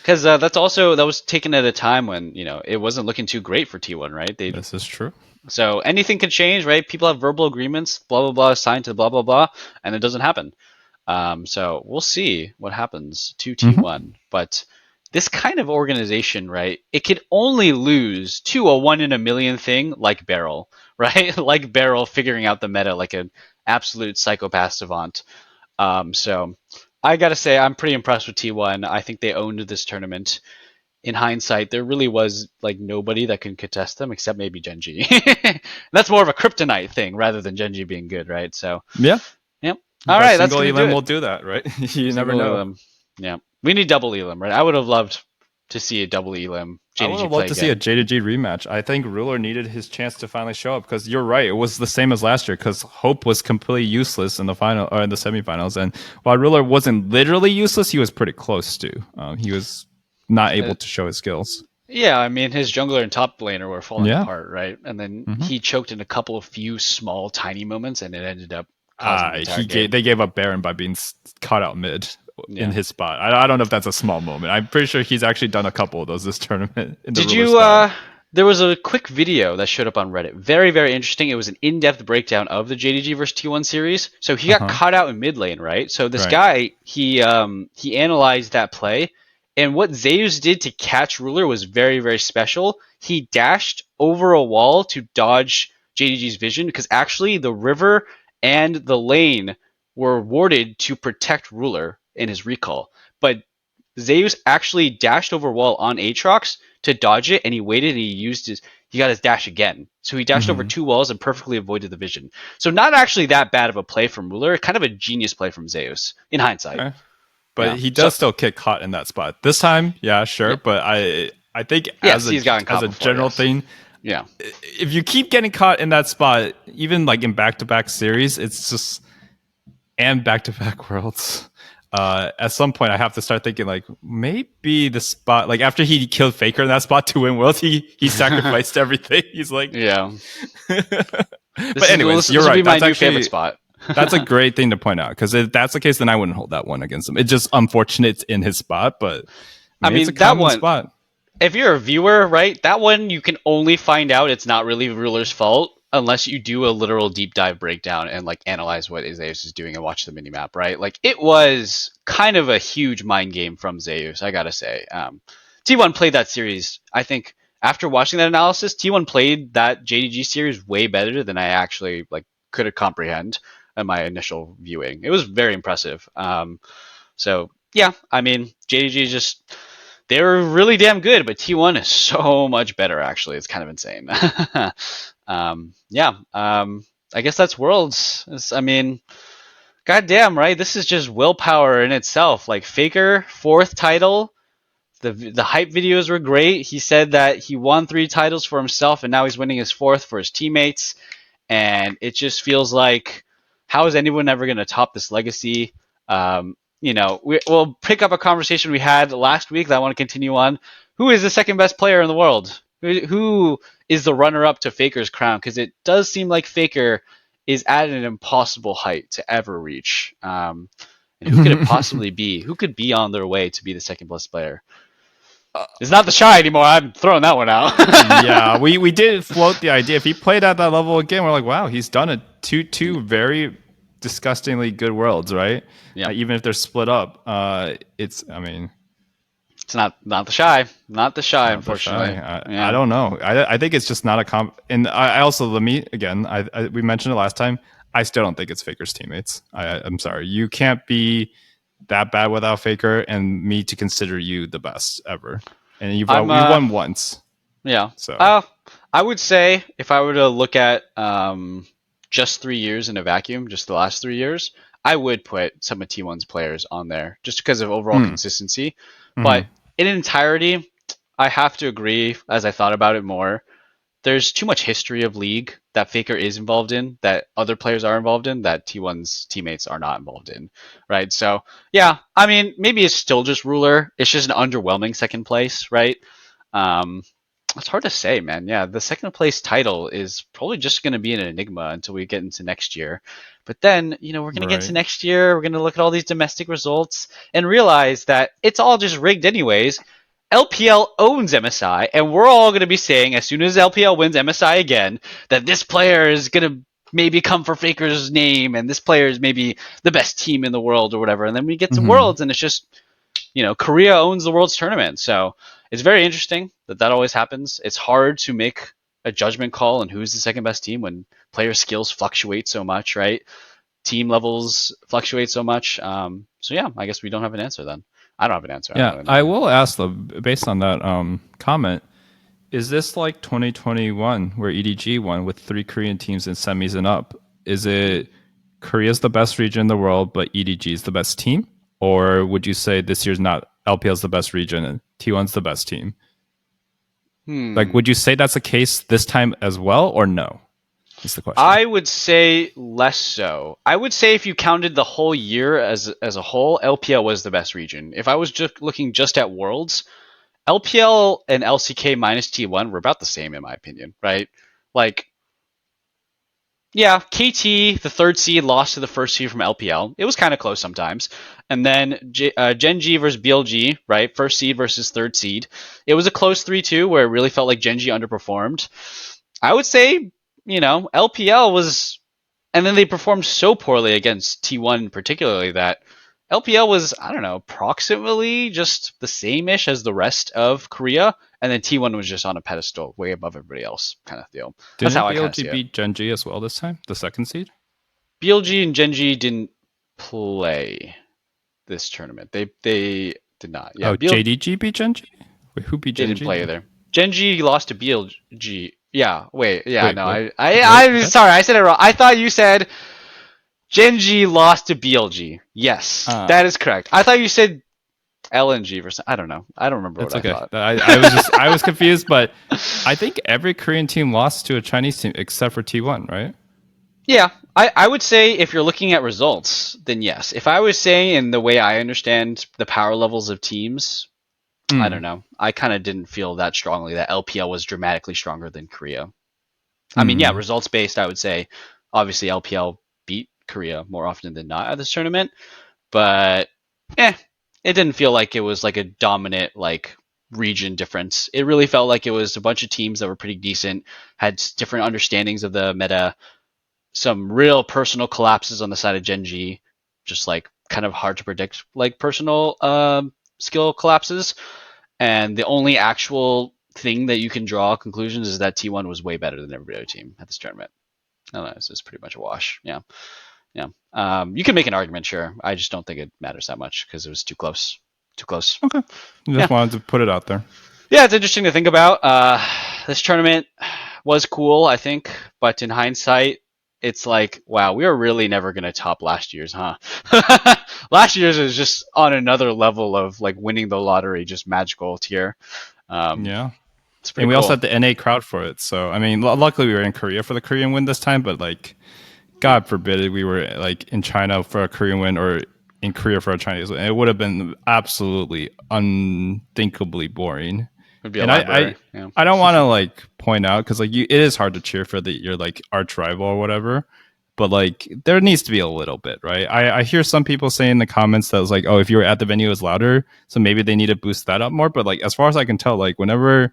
Because that was taken at a time when it wasn't looking too great for T1, right? This is true. So anything could change, right? People have verbal agreements, blah, blah, blah, signed to blah, blah, blah, and it doesn't happen. So we'll see what happens to T1. But this kind of organization, right, it could only lose to a 1 in a million thing like Beryl, right? Like Beryl figuring out the meta like an absolute psychopath savant. So I got to say, I'm pretty impressed with T1. I think they owned this tournament. In hindsight, there really was like nobody that can contest them except maybe Gen.G. That's more of a kryptonite thing rather than Gen.G being good, right? So yeah. All right, that's gonna Elim will do that, right? You never know. Elim. Yeah, we need double Elim, right? I would have loved to see a double Elim. I would have loved to see a JDG rematch. I think Ruler needed his chance to finally show up, because you're right. It was the same as last year, because Hope was completely useless in the final or in the semifinals, and while Ruler wasn't literally useless, he was pretty close to. He was not able to show his skills. Yeah, his jungler and top laner were falling apart, right? And then he choked in a couple of few small, tiny moments, and it ended up. They gave up Baron by being caught out mid in his spot. I don't know if that's a small moment. I'm pretty sure he's actually done a couple of those this tournament. there was a quick video that showed up on Reddit. Very, very interesting. It was an in-depth breakdown of the JDG versus T1 series. So he got caught out in mid lane, right? So this guy, he analyzed that play, and what Zeus did to catch Ruler was very, very special. He dashed over a wall to dodge JDG's vision, because actually the river and the lane were warded to protect Ruler in his recall. But Zeus actually dashed over wall on Aatrox to dodge it, and he waited and he got his dash again. So he dashed over 2 walls and perfectly avoided the vision. So not actually that bad of a play from Ruler, kind of a genius play from Zeus in hindsight. Okay. But he does still get caught in that spot. This time, yeah, sure. Yep. But I think as a general thing, yeah, if you keep getting caught in that spot, even like in back-to-back series, it's just, and back-to-back worlds, at some point I have to start thinking like, maybe the spot, like after he killed Faker in that spot to win worlds, he sacrificed everything. He's like, yeah. But anyways, you're right. That's my new favorite spot. That's a great thing to point out, because if that's the case, then I wouldn't hold that one against him. It's just unfortunate in his spot, but I mean, it's a that one spot. If you're a viewer, right, that one you can only find out it's not really Ruler's fault unless you do a literal deep dive breakdown and like analyze what Zeus is doing and watch the minimap, right? Like, it was kind of a huge mind game from Zeus, I gotta say. T1 played that series. I think after watching that analysis, T1 played that JDG series way better than I actually like could have comprehend in my initial viewing. It was very impressive. So yeah, I mean, JDG just, they were really damn good, but T1 is so much better, actually. It's kind of insane. I guess that's Worlds. I mean, goddamn, right? This is just willpower in itself. Like, Faker, 4th title. The hype videos were great. He said that he won 3 titles for himself, and now he's winning his 4th for his teammates. And it just feels like, how is anyone ever going to top this legacy? We'll pick up a conversation we had last week that I want to continue on. Who is the second best player in the world? Who is the runner-up to Faker's crown? Because it does seem like Faker is at an impossible height to ever reach. And who could it possibly be? Who could be on their way to be the second best player? It's not the Shy anymore. I'm throwing that one out. Yeah, we did float the idea. If he played at that level again, we're like, wow, he's done it. Two very disgustingly good worlds, right? Yeah. Even if they're split up, it's not the Shy, unfortunately. I don't know. I think it's just not a comp. And I also, let me again. We mentioned it last time. I still don't think it's Faker's teammates. I'm sorry. You can't be that bad without Faker and me to consider you the best ever. And you won once. Yeah. So I would say, if I were to look at just 3 years in a vacuum, just the last 3 years, I would put some of T1's players on there just because of overall consistency. But in entirety, I have to agree, as I thought about it more, there's too much history of League that Faker is involved in, that other players are involved in, that T1's teammates are not involved in, right? So, yeah, I mean, maybe it's still just Ruler. It's just an underwhelming second place, right? It's hard to say, man. Yeah, the second place title is probably just going to be an enigma until we get into next year. But then, we're going to get into next year. We're going to look at all these domestic results and realize that it's all just rigged anyways. LPL owns MSI, and we're all going to be saying, as soon as LPL wins MSI again, that this player is going to maybe come for Faker's name, and this player is maybe the best team in the world or whatever. And then we get to Worlds, and it's just, Korea owns the Worlds tournament. So it's very interesting that always happens. It's hard to make a judgment call on who's the second best team when player skills fluctuate so much, right? Team levels fluctuate so much. So yeah, I guess we don't have an answer then. I don't have an answer. Yeah, I will ask though, based on that comment, is this like 2021 where EDG won with 3 Korean teams in semis and up? Is it Korea's the best region in the world, but EDG is the best team? Or would you say this year's not LPL's the best region and T1's the best team? Like, would you say that's the case this time as well, or no? Is the question. I would say less so. I would say if you counted the whole year as a whole, LPL was the best region. If I was just looking just at Worlds, LPL and LCK minus T1 were about the same in my opinion, right? Like, yeah, KT, the third seed, lost to the first seed from LPL. It was kind of close sometimes. And then Gen G versus BLG, right? First seed versus third seed. It was a close 3-2 where it really felt like Gen G underperformed. I would say, LPL was, and then they performed so poorly against T1 particularly that LPL was, I don't know, approximately just the same-ish as the rest of Korea, and then T1 was just on a pedestal way above everybody else kind of deal. That's Didn't how I kind of BLG see it. beat Gen G as well this time, the second seed? BLG and Gen G didn't play this tournament. They did not. Yeah, JDG beat Gen G? Wait, who beat they Gen didn't G? play either. Gen G lost to BLG. Yeah, wait. Yeah, Wait, no, what? I'm sorry. I said it wrong. I thought you said Gen G lost to BLG. Yes, that is correct. I thought you said LNG versus. I don't know. I don't remember That's what okay. I thought. I was confused, but I think every Korean team lost to a Chinese team except for T1, right? Yeah, I would say if you're looking at results, then yes. If I was saying in the way I understand the power levels of teams, I don't know. I kind of didn't feel that strongly that LPL was dramatically stronger than Korea. I mean, yeah, results based, I would say obviously LPL beat Korea more often than not at this tournament, but it didn't feel like it was like a dominant like region difference. It really felt like it was a bunch of teams that were pretty decent, had different understandings of the meta, some real personal collapses on the side of Gen G, just like kind of hard to predict like personal skill collapses. And the only actual thing that you can draw conclusions is that T1 was way better than every other team at this tournament. I don't know, it's pretty much a wash. Yeah. Yeah. You can make an argument, sure. I just don't think it matters that much because it was too close. Too close. Okay. Just wanted to put it out there. Yeah, it's interesting to think about. This tournament was cool, I think, but in hindsight, it's like, wow, we were really never going to top last year's, huh? Last year's is just on another level of like winning the lottery, just magical tier. Yeah. It's pretty And we cool. also had the NA crowd for it. So, I mean, luckily we were in Korea for the Korean win this time, but like, God forbid we were like in China for a Korean win or in Korea for a Chinese win. It would have been absolutely unthinkably boring. It'd be a And library. Yeah. I don't want to like point out because like it is hard to cheer for your like arch rival or whatever, but like there needs to be a little bit, right? I hear some people say in the comments that was like, oh, if you were at the venue, it was louder, so maybe they need to boost that up more. But like as far as I can tell, like whenever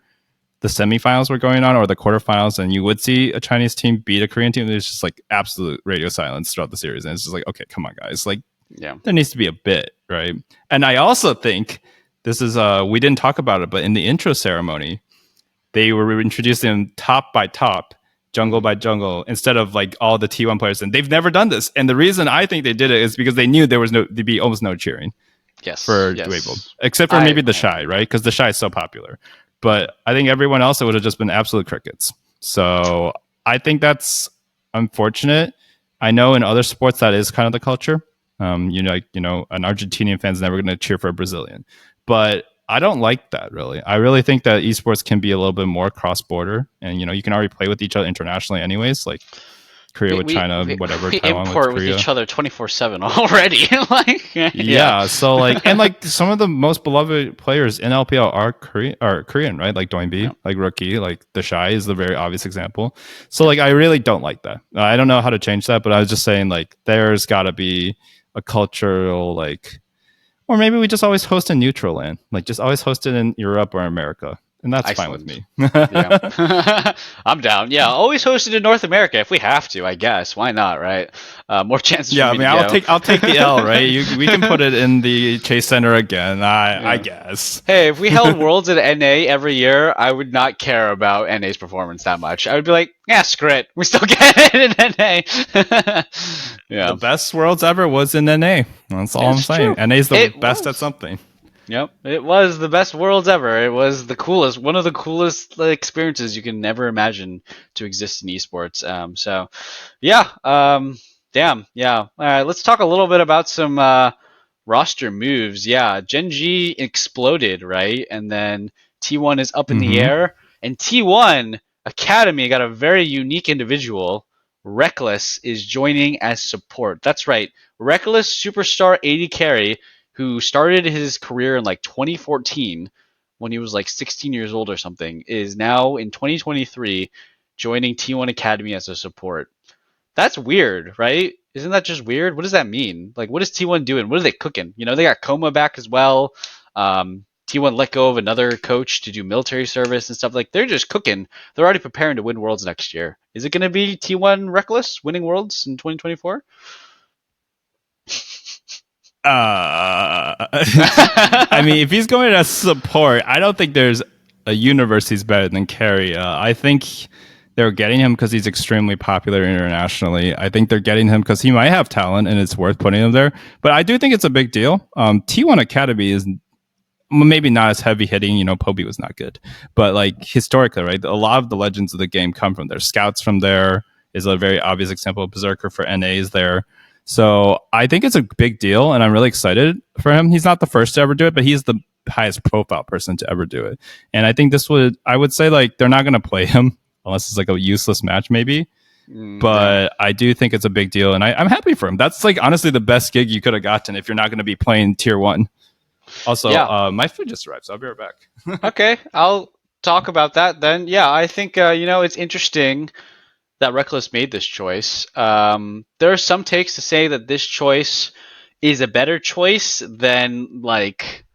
the semifinals were going on or the quarterfinals, and you would see a Chinese team beat a Korean team, there's just like absolute radio silence throughout the series, and it's just like, okay, come on, guys, like Yeah. there needs to be a bit, right? And I also think this is we didn't talk about it, but in the intro ceremony, they were introducing them top by top, jungle by jungle, instead of like all the T1 players. And they've never done this. And the reason I think they did it is because they knew there'd be almost no cheering Yes. for yes. Dwayble, except for maybe the Shy, right? Because the Shy is so popular. But I think everyone else, it would have just been absolute crickets. So I think that's unfortunate. I know in other sports that is kind of the culture. An Argentinian fan's never going to cheer for a Brazilian, but I don't like that really. I really think that esports can be a little bit more cross-border, and you can already play with each other internationally, anyways. Like Korea with China, whatever. We Taiwan import with each other 24/7 already. Like, yeah. So like, and like some of the most beloved players in LPL are Korean, right? Like Doinb, like Rookie, like the Shy is the very obvious example. So like, I really don't like that. I don't know how to change that, but I was just saying like, there's got to be a cultural like, or maybe we just always host in neutral land, like just always host it in Europe or America. And that's Iceland. fine with me. Yeah. I'm down. Yeah, always hosted in North America if we have to. I guess why not, right? More chances. Yeah, for me I mean, to go. I'll take the L, right? We can put it in the Chase Center again. I guess. Hey, if we held Worlds at NA every year, I would not care about NA's performance that much. I would be like, yeah, screw it. We still get it in NA. Yeah. The best Worlds ever was in NA. That's all I'm saying. True. NA's the best at something. Yep, it was the best Worlds ever. It was the coolest, one of the coolest experiences you can never imagine to exist in esports. So, yeah, damn, yeah. All right, let's talk a little bit about some roster moves. Yeah, Gen G exploded, right? And then T1 is up in the air, and T1 Academy got a very unique individual. Rekkles is joining as support. That's right, Rekkles Superstar 80 carry, who started his career in like 2014 when he was like 16 years old or something, is now in 2023 joining T1 Academy as a support. That's weird, right? Isn't that just weird? What does that mean? Like, what is T1 doing? What are they cooking? You know, they got Coma back as well. T1 let go of another coach to do military service and stuff. Like, they're just cooking. They're already preparing to win Worlds next year. Is it going to be T1 Reckless winning Worlds in 2024? I mean, if he's going as support, I don't think there's a universe he's better than Carry. I think they're getting him because he's extremely popular internationally. I think they're getting him because he might have talent and it's worth putting him there. But I do think it's a big deal. T1 Academy is maybe not as heavy hitting. You know, Poby was not good, but like historically, right? A lot of the legends of the game come from there. Scouts from there is a very obvious example. Berserker for NAs there. So I think it's a big deal, and I'm really excited for him. He's not the first to ever do it, but he's the highest profile person to ever do it. And I think I would say like they're not going to play him unless it's like a useless match, maybe. But I do think it's a big deal, and I'm happy for him. That's like honestly the best gig you could have gotten if you're not going to be playing tier 1. Also, my food just arrived, so I'll be right back. Okay, I'll talk about that then. Yeah, I think it's interesting that Reckless made this choice. There are some takes to say that this choice is a better choice than like,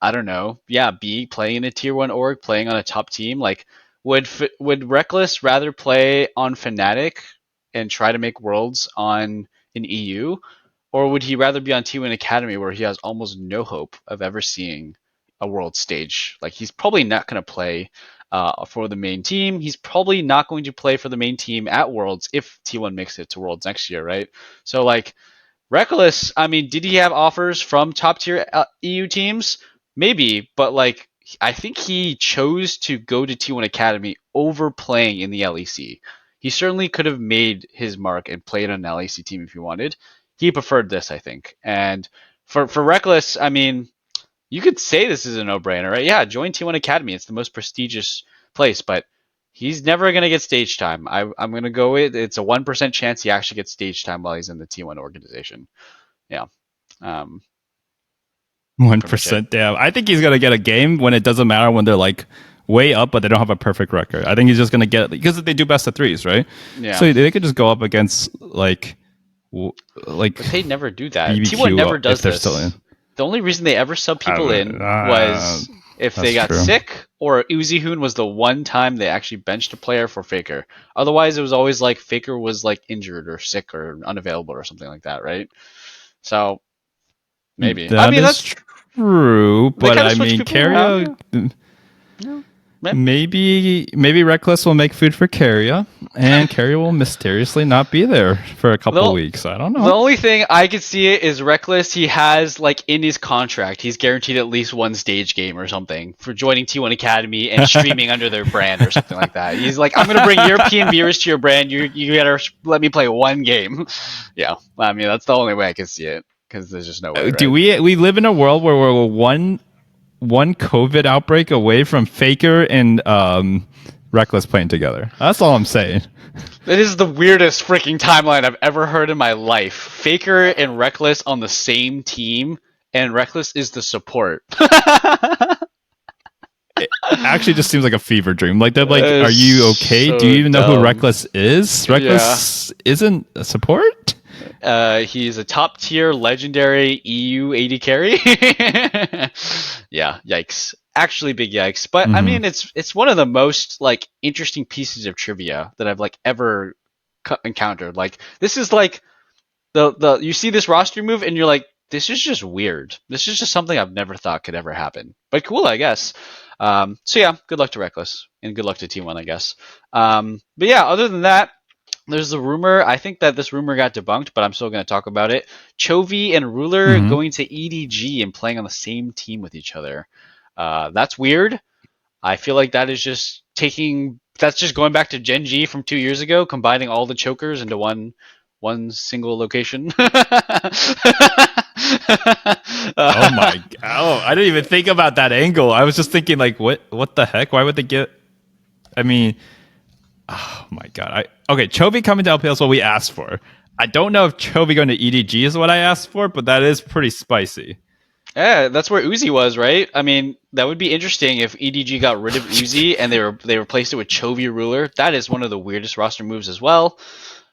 I don't know, B playing in a tier 1 org, playing on a top team. Like, would Reckless rather play on Fnatic and try to make Worlds on an EU, or would he rather be on T1 Academy where he has almost no hope of ever seeing a world stage? Like, he's probably not going to play for the main team. He's probably not going to play for the main team at Worlds if T1 makes it to Worlds next year, right? So, like, Reckless, I mean, did he have offers from top tier EU teams? Maybe, but like, I think he chose to go to T1 Academy over playing in the LEC. He certainly could have made his mark and played on an LEC team if he wanted. He preferred this, I think. And for Reckless, I mean, you could say this is a no-brainer, right? Yeah, join T1 Academy. It's the most prestigious place, but he's never going to get stage time. I'm going to go with it's a 1% chance he actually gets stage time while he's in the T1 organization. Yeah. 1%. Damn. I think he's going to get a game when it doesn't matter when they're like way up, but they don't have a perfect record. I think he's just going to get, because they do best of 3s, right? Yeah. So they could just go up against like but they never do that. BBQ T1 never does if they're this. still in. The only reason they ever sub people in was if they got sick, or Uzi Hoon was the one time they actually benched a player for Faker. Otherwise, it was always like Faker was like injured or sick or unavailable or something like that, right? So maybe that's true, but I mean, Carrier. Maybe Reckless will make food for Carrier, and Carrier will mysteriously not be there for a couple of weeks. I don't know. The only thing I could see it is Reckless. He has like in his contract, he's guaranteed at least one stage game or something for joining T1 Academy and streaming under their brand or something like that. He's like, I'm gonna bring European viewers to your brand. You gotta let me play one game. Yeah, I mean that's the only way I can see it because there's just no way. Right? Do we live in a world where we're one COVID outbreak away from Faker and Reckless playing together? That's all I'm saying. That is the weirdest freaking timeline I've ever heard in my life. Faker and Reckless on the same team, and Reckless is the support. It actually just seems like a fever dream. Like they're like, "Are you okay? So do you even know who Reckless is? Reckless isn't a support." He's a top tier legendary EU AD carry. Yeah, yikes. Actually big yikes. But I mean it's one of the most like interesting pieces of trivia that I've like ever encountered. Like this is like the you see this roster move and you're like, this is just weird. This is just something I've never thought could ever happen. But cool, I guess. So yeah, good luck to Reckless and good luck to T1, I guess. But yeah, other than that, there's the rumor. I think that this rumor got debunked, but I'm still going to talk about it. Chovy and Ruler going to EDG and playing on the same team with each other. That's weird. I feel like that is just that's just going back to Gen G from 2 years ago, combining all the chokers into one single location. Oh my god! Oh, I didn't even think about that angle. I was just thinking, like, what the heck? Why would they get? I mean, oh my god! Chovy coming to LPL is what we asked for. I don't know if Chovy going to EDG is what I asked for, but that is pretty spicy. Yeah, that's where Uzi was, right? I mean, that would be interesting if EDG got rid of Uzi and they replaced it with Chovy Ruler. That is one of the weirdest roster moves as well.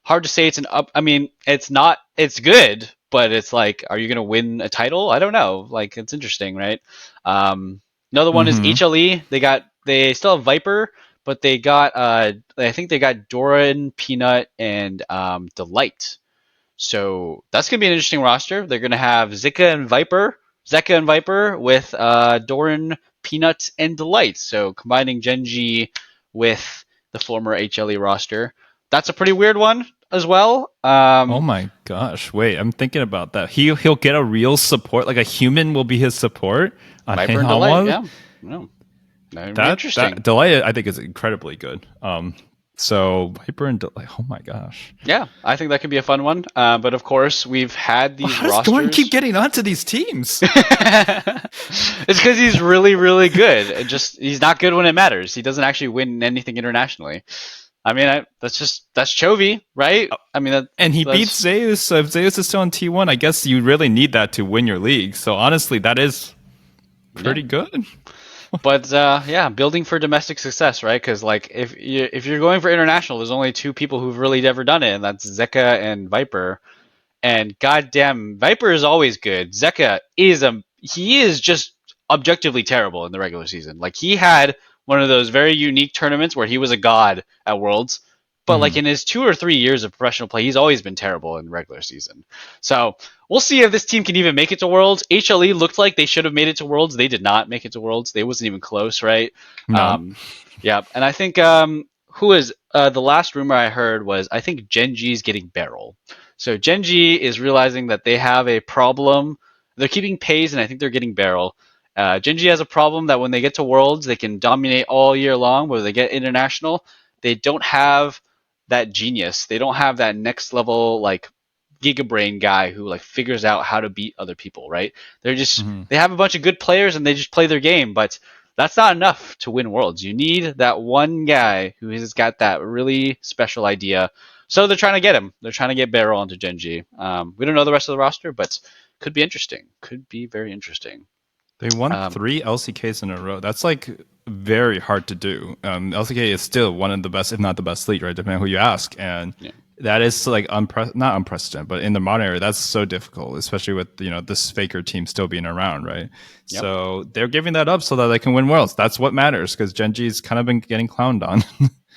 hard to say it's an up. I mean, it's not. It's good, but it's like, are you gonna win a title? I don't know. Like, it's interesting, right? Another one is Mm-hmm. HLE. They still have Viper, but they got I think they got Doran, Peanut, and Delight. So that's gonna be an interesting roster. They're gonna have Zeka and Viper with Doran, Peanut, and Delight. So combining Genji with the former HLE roster. That's a pretty weird one as well. Oh my gosh! Wait, I'm thinking about that. He'll get a real support, like a human will be his support on Viper and Delight, Hanwha. yeah. No, that would be That interesting. Delight, I think, is incredibly good. So Viper and Delight. Oh my gosh! Yeah, I think that could be a fun one. But of course, we've had these How does Dorn rosters. keep getting onto these teams? It's because he's really, really good. He's not good when it matters. He doesn't actually win anything internationally. I mean, that's Chovy, right? I mean, And he that's, beats Zeus. So if Zeus is still in T1, I guess you really need that to win your league. So honestly, that is pretty good. But yeah, building for domestic success, right? Because like if you're going for international, there's only two people who've really ever done it, and that's Zeka and Viper. And goddamn, Viper is always good. Zeka he is just objectively terrible in the regular season. Like he had one of those very unique tournaments where he was a god at Worlds, but like in his 2 or 3 years of professional play, he's always been terrible in the regular season. So we'll see if this team can even make it to Worlds. HLE looked like they should have made it to Worlds. They did not make it to Worlds. They wasn't even close, right? No. Yeah, and I think who is the last rumor I heard was I think Genji's getting Beryl. So Genji is realizing that they have a problem. They're keeping Pays, and I think they're getting Beryl. Genji has a problem that when they get to Worlds, they can dominate all year long, but when they get international, they don't have that genius. They don't have that next level like Giga Brain guy who like figures out how to beat other people, right? They have a bunch of good players and they just play their game, but that's not enough to win Worlds. You need that one guy who has got that really special idea. So they're trying to get him. They're trying to get Beryl onto Genji. We don't know the rest of the roster, but could be interesting. Could be very interesting. They won 3 LCKs in a row. That's like very hard to do. LCK is still one of the best, if not the best league, right? Depending on who you ask. And that is like not unprecedented, but in the modern era, that's so difficult, especially with this Faker team still being around, right? Yep. So they're giving that up so that they can win Worlds. That's what matters because Genji's kind of been getting clowned on.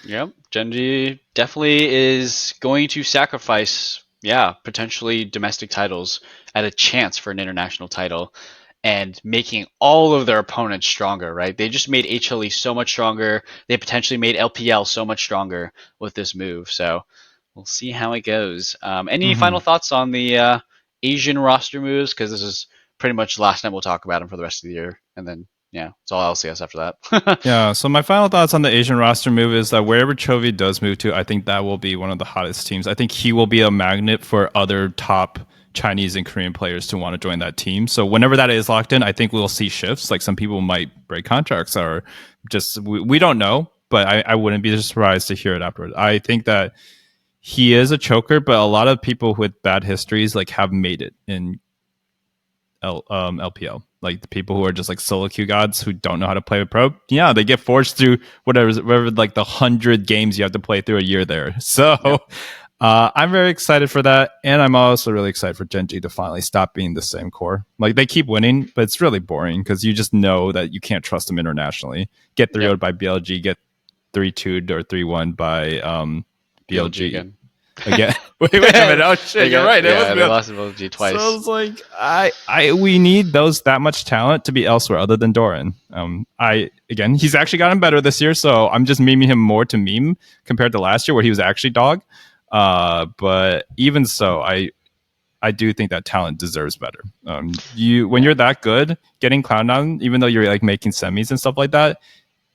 Yep, Genji definitely is going to sacrifice, potentially domestic titles at a chance for an international title and making all of their opponents stronger, right? They just made HLE so much stronger. They potentially made LPL so much stronger with this move. So we'll see how it goes. Any final thoughts on the Asian roster moves? Because this is pretty much the last time we'll talk about them for the rest of the year. And then, it's all LCS after that. Yeah, so my final thoughts on the Asian roster move is that wherever Chovy does move to, I think that will be one of the hottest teams. I think he will be a magnet for other top Chinese and Korean players to want to join that team. So whenever that is locked in, I think we'll see shifts. Like some people might break contracts or just we don't know, but I wouldn't be surprised to hear it afterwards. I think that he is a choker, but a lot of people with bad histories like have made it in LPL. Like the people who are just like solo queue gods who don't know how to play with pro. Yeah, they get forced through whatever like the 100 games you have to play through a year there. So I'm very excited for that. And I'm also really excited for Genji to finally stop being the same core. Like they keep winning, but it's really boring because you just know that you can't trust them internationally. Get 3-0'd by BLG, get 3-2'd or 3-1 by BLG again. Wait a minute. Oh shit, you're right. Yeah, they lost to BLG twice. So it's like we need that much talent to be elsewhere other than Doran. He's actually gotten better this year, so I'm just memeing him more to meme compared to last year where he was actually dog. But even so, I do think that talent deserves better. When you're that good, getting clowned on, even though you're like making semis and stuff like that,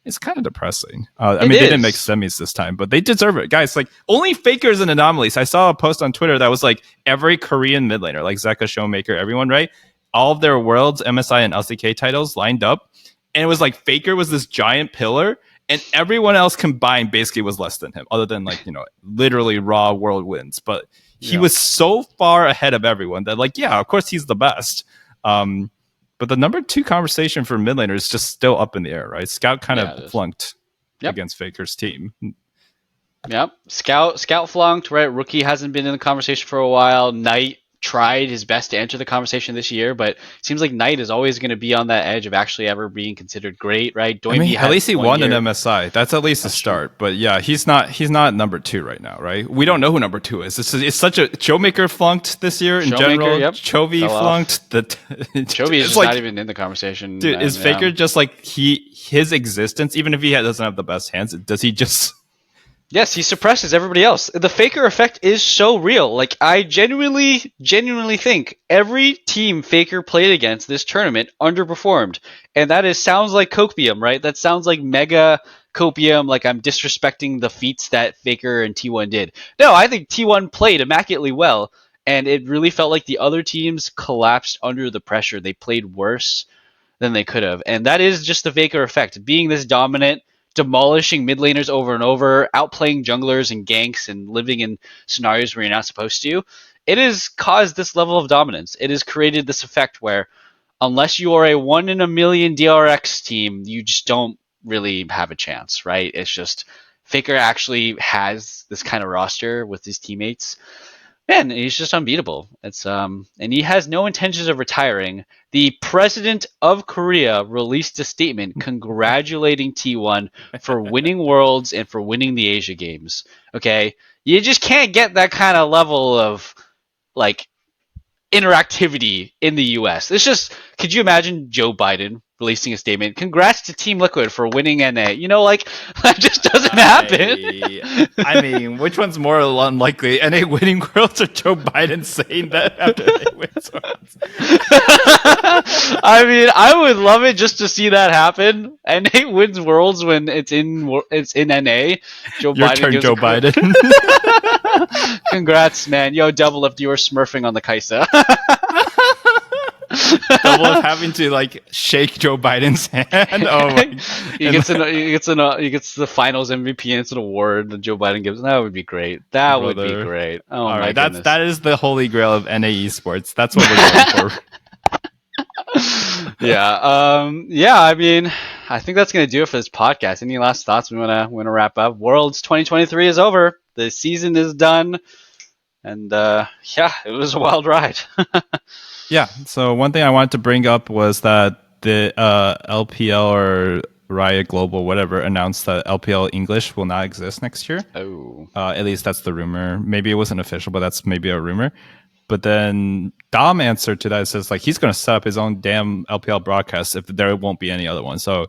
it's kind of depressing. They didn't make semis this time, but they deserve it. Guys, like only Fakers and anomalies. I saw a post on Twitter that was like every Korean mid laner, like Zeka, Showmaker, everyone, right? All of their Worlds, MSI, and LCK titles lined up. And it was like Faker was this giant pillar, and everyone else combined basically was less than him, other than like, literally raw world wins. But he was so far ahead of everyone that like, of course he's the best. But the number 2 conversation for mid laner is just still up in the air, right? Scout kind of flunked against Faker's team. Yep. Scout flunked, right? Rookie hasn't been in the conversation for a while. Knight tried his best to enter the conversation this year, but it seems like Knight is always going to be on that edge of actually ever being considered great, right? I mean, Doinby at had least he 1 won an year. MSI. That's at least a That's true. start. But yeah, he's not number 2 right now, right? We don't know who number 2 is. It's such a Showmaker flunked this year in Showmaker, general. yep, Chovy fell off. flunked. Chovy is It's just like, not even in the conversation. dude, is Yeah. Faker just like his existence? Even if he doesn't have the best hands, does he just? Yes, he suppresses everybody else. The Faker effect is so real. Like, I genuinely think every team Faker played against this tournament underperformed. And sounds like copium, right? That sounds like mega copium, like I'm disrespecting the feats that Faker and T1 did. No, I think T1 played immaculately well, and it really felt like the other teams collapsed under the pressure. They played worse than they could have. And that is just the Faker effect. Being this dominant, demolishing mid laners over and over, outplaying junglers and ganks, and living in scenarios where you're not supposed to, it has caused this level of dominance. It has created this effect where, unless you are a 1 in a million DRX team, you just don't really have a chance, right? It's just Faker actually has this kind of roster with his teammates. Man, he's just unbeatable. And he has no intentions of retiring. The president of Korea released a statement congratulating T1 for winning Worlds and for winning the Asia Games. Okay, you just can't get that kind of level of like interactivity in the U.S. It's just, could you imagine Joe Biden releasing a statement? Congrats to Team Liquid for winning NA. Like, that just doesn't happen. I mean, which one's more unlikely? NA winning Worlds or Joe Biden saying that after they win Worlds? I mean, I would love it just to see that happen. NA wins Worlds when it's in NA. Your Biden turn, gives Joe Biden. Congrats, man. Yo, double if you were smurfing on the Kaisa. Double of having to like shake Joe Biden's hand. Oh my! He gets the finals MVP and it's an award that Joe Biden gives. That would be great. That would be great. Oh All my right, goodness. that is the holy grail of NA esports. That's what we're going for. Yeah. I mean, I think that's gonna do it for this podcast. Any last thoughts we wanna wrap up? Worlds 2023 is over. The season is done, and yeah, it was a wild ride. Yeah. So one thing I wanted to bring up was that the LPL or Riot Global, whatever, announced that LPL English will not exist next year. Oh. At least that's the rumor. Maybe it wasn't official, but that's maybe a rumor. But then Dom answered to that. It says like he's going to set up his own damn LPL broadcast if there won't be any other one. So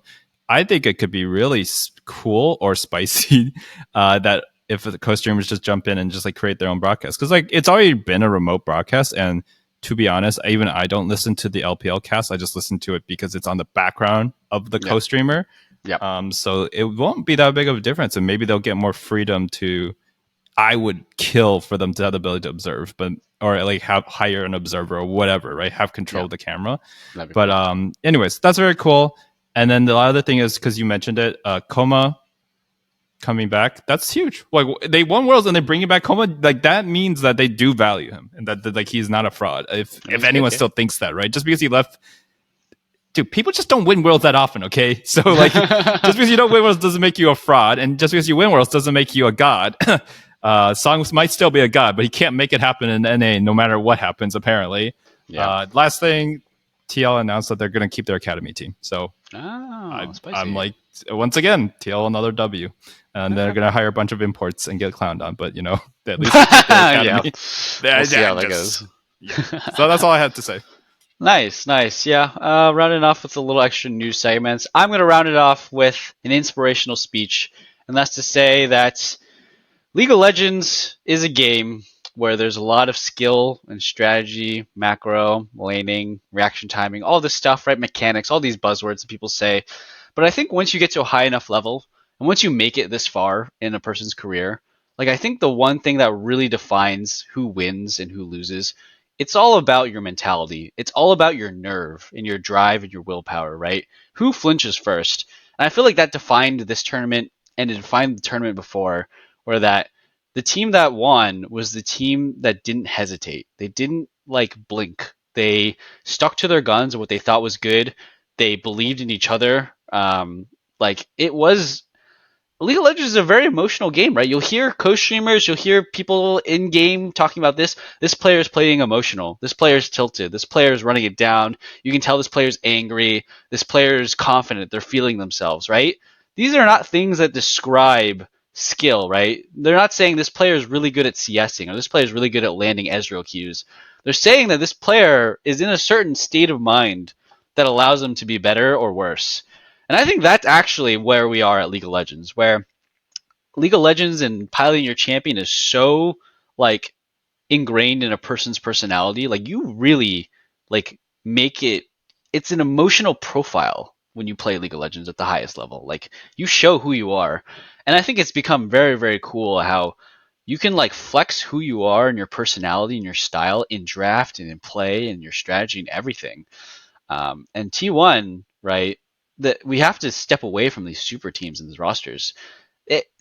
I think it could be really cool or spicy that if the co-streamers just jump in and just like create their own broadcast, because like it's already been a remote broadcast, and to be honest, even I don't listen to the LPL cast. I just listen to it because it's on the background of the co-streamer. Yeah. So it won't be that big of a difference, and maybe they'll get more freedom to. I would kill for them to have the ability to observe, but or like hire an observer or whatever, right? Have control of the camera. But anyways, that's very cool. And then the other thing is, because you mentioned it, Coma coming back. That's huge. Like they won Worlds and they bring back Coma. Like that means that they do value him and that like he's not a fraud. If anyone still thinks that, right? Just because he left. Dude, people just don't win Worlds that often, okay? So like, just because you don't win Worlds doesn't make you a fraud, and just because you win Worlds doesn't make you a god. Songs might still be a god, but he can't make it happen in NA no matter what happens, apparently. Yeah. Last thing, TL announced that they're going to keep their academy team. So I'm like, once again, TL another W. And they're going to hire a bunch of imports and get clowned on. But, at least keep their academy. We'll see how that goes. Yeah. So that's all I had to say. Nice. Yeah. Rounding off with a little extra news segments. I'm going to round it off with an inspirational speech. And that's to say that League of Legends is a game where there's a lot of skill and strategy, macro, laning, reaction timing, all this stuff, right? Mechanics, all these buzzwords that people say. But I think once you get to a high enough level, and once you make it this far in a person's career, like I think the one thing that really defines who wins and who loses, it's all about your mentality. It's all about your nerve and your drive and your willpower, right? Who flinches first? And I feel like that defined this tournament, and it defined the tournament before, where that the team that won was the team that didn't hesitate. They didn't like blink. They stuck to their guns and what they thought was good. They believed in each other. Like it was League of Legends is a very emotional game, right? You'll hear co-streamers, you'll hear people in game talking about this. This player is playing emotional. This player is tilted. This player is running it down. You can tell this player is angry. This player is confident. They're feeling themselves, right? These are not things that describe skill, right? They're not saying this player is really good at CSing or this player is really good at landing Ezreal Qs. They're saying that this player is in a certain state of mind that allows them to be better or worse. And I think that's actually where we are at League of Legends, where League of Legends and piloting your champion is so like ingrained in a person's personality. Like you really like make it. It's an emotional profile when you play League of Legends at the highest level. Like you show who you are, and I think it's become very very cool how you can like flex who you are and your personality and your style in draft and in play and your strategy and everything. And T1, right? That we have to step away from these super teams and these rosters.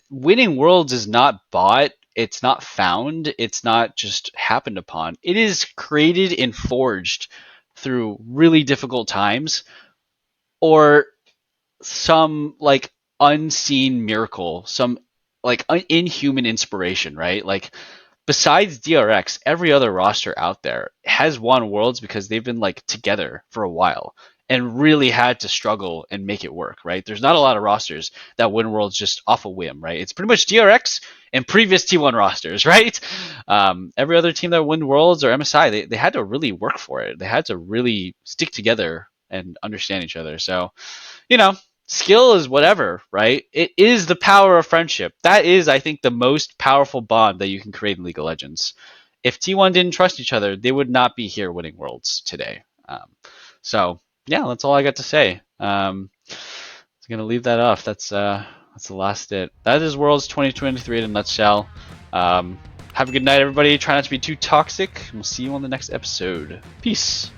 Winning worlds is not bought. It's not found. It's not just happened upon. It is created and forged through really difficult times or some like unseen miracle, some like inhuman inspiration, right? Like besides DRX, every other roster out there has won worlds because they've been like together for a while and really had to struggle and make it work, right? There's not a lot of rosters that win worlds just off a whim, right? It's pretty much DRX and previous T1 rosters, right? Every other team that win worlds or MSI, they had to really work for it. They had to really stick together and understand each other. So, you know, skill is whatever, right? It is the power of friendship. That is, I think, the most powerful bond that you can create in League of Legends. If T1 didn't trust each other, they would not be here winning worlds today. So yeah, that's all I got to say. I'm gonna leave that off. That's the last it. That is Worlds 2023 in a nutshell. Have a good night, everybody. Try not to be too toxic. We'll see you on the next episode. Peace.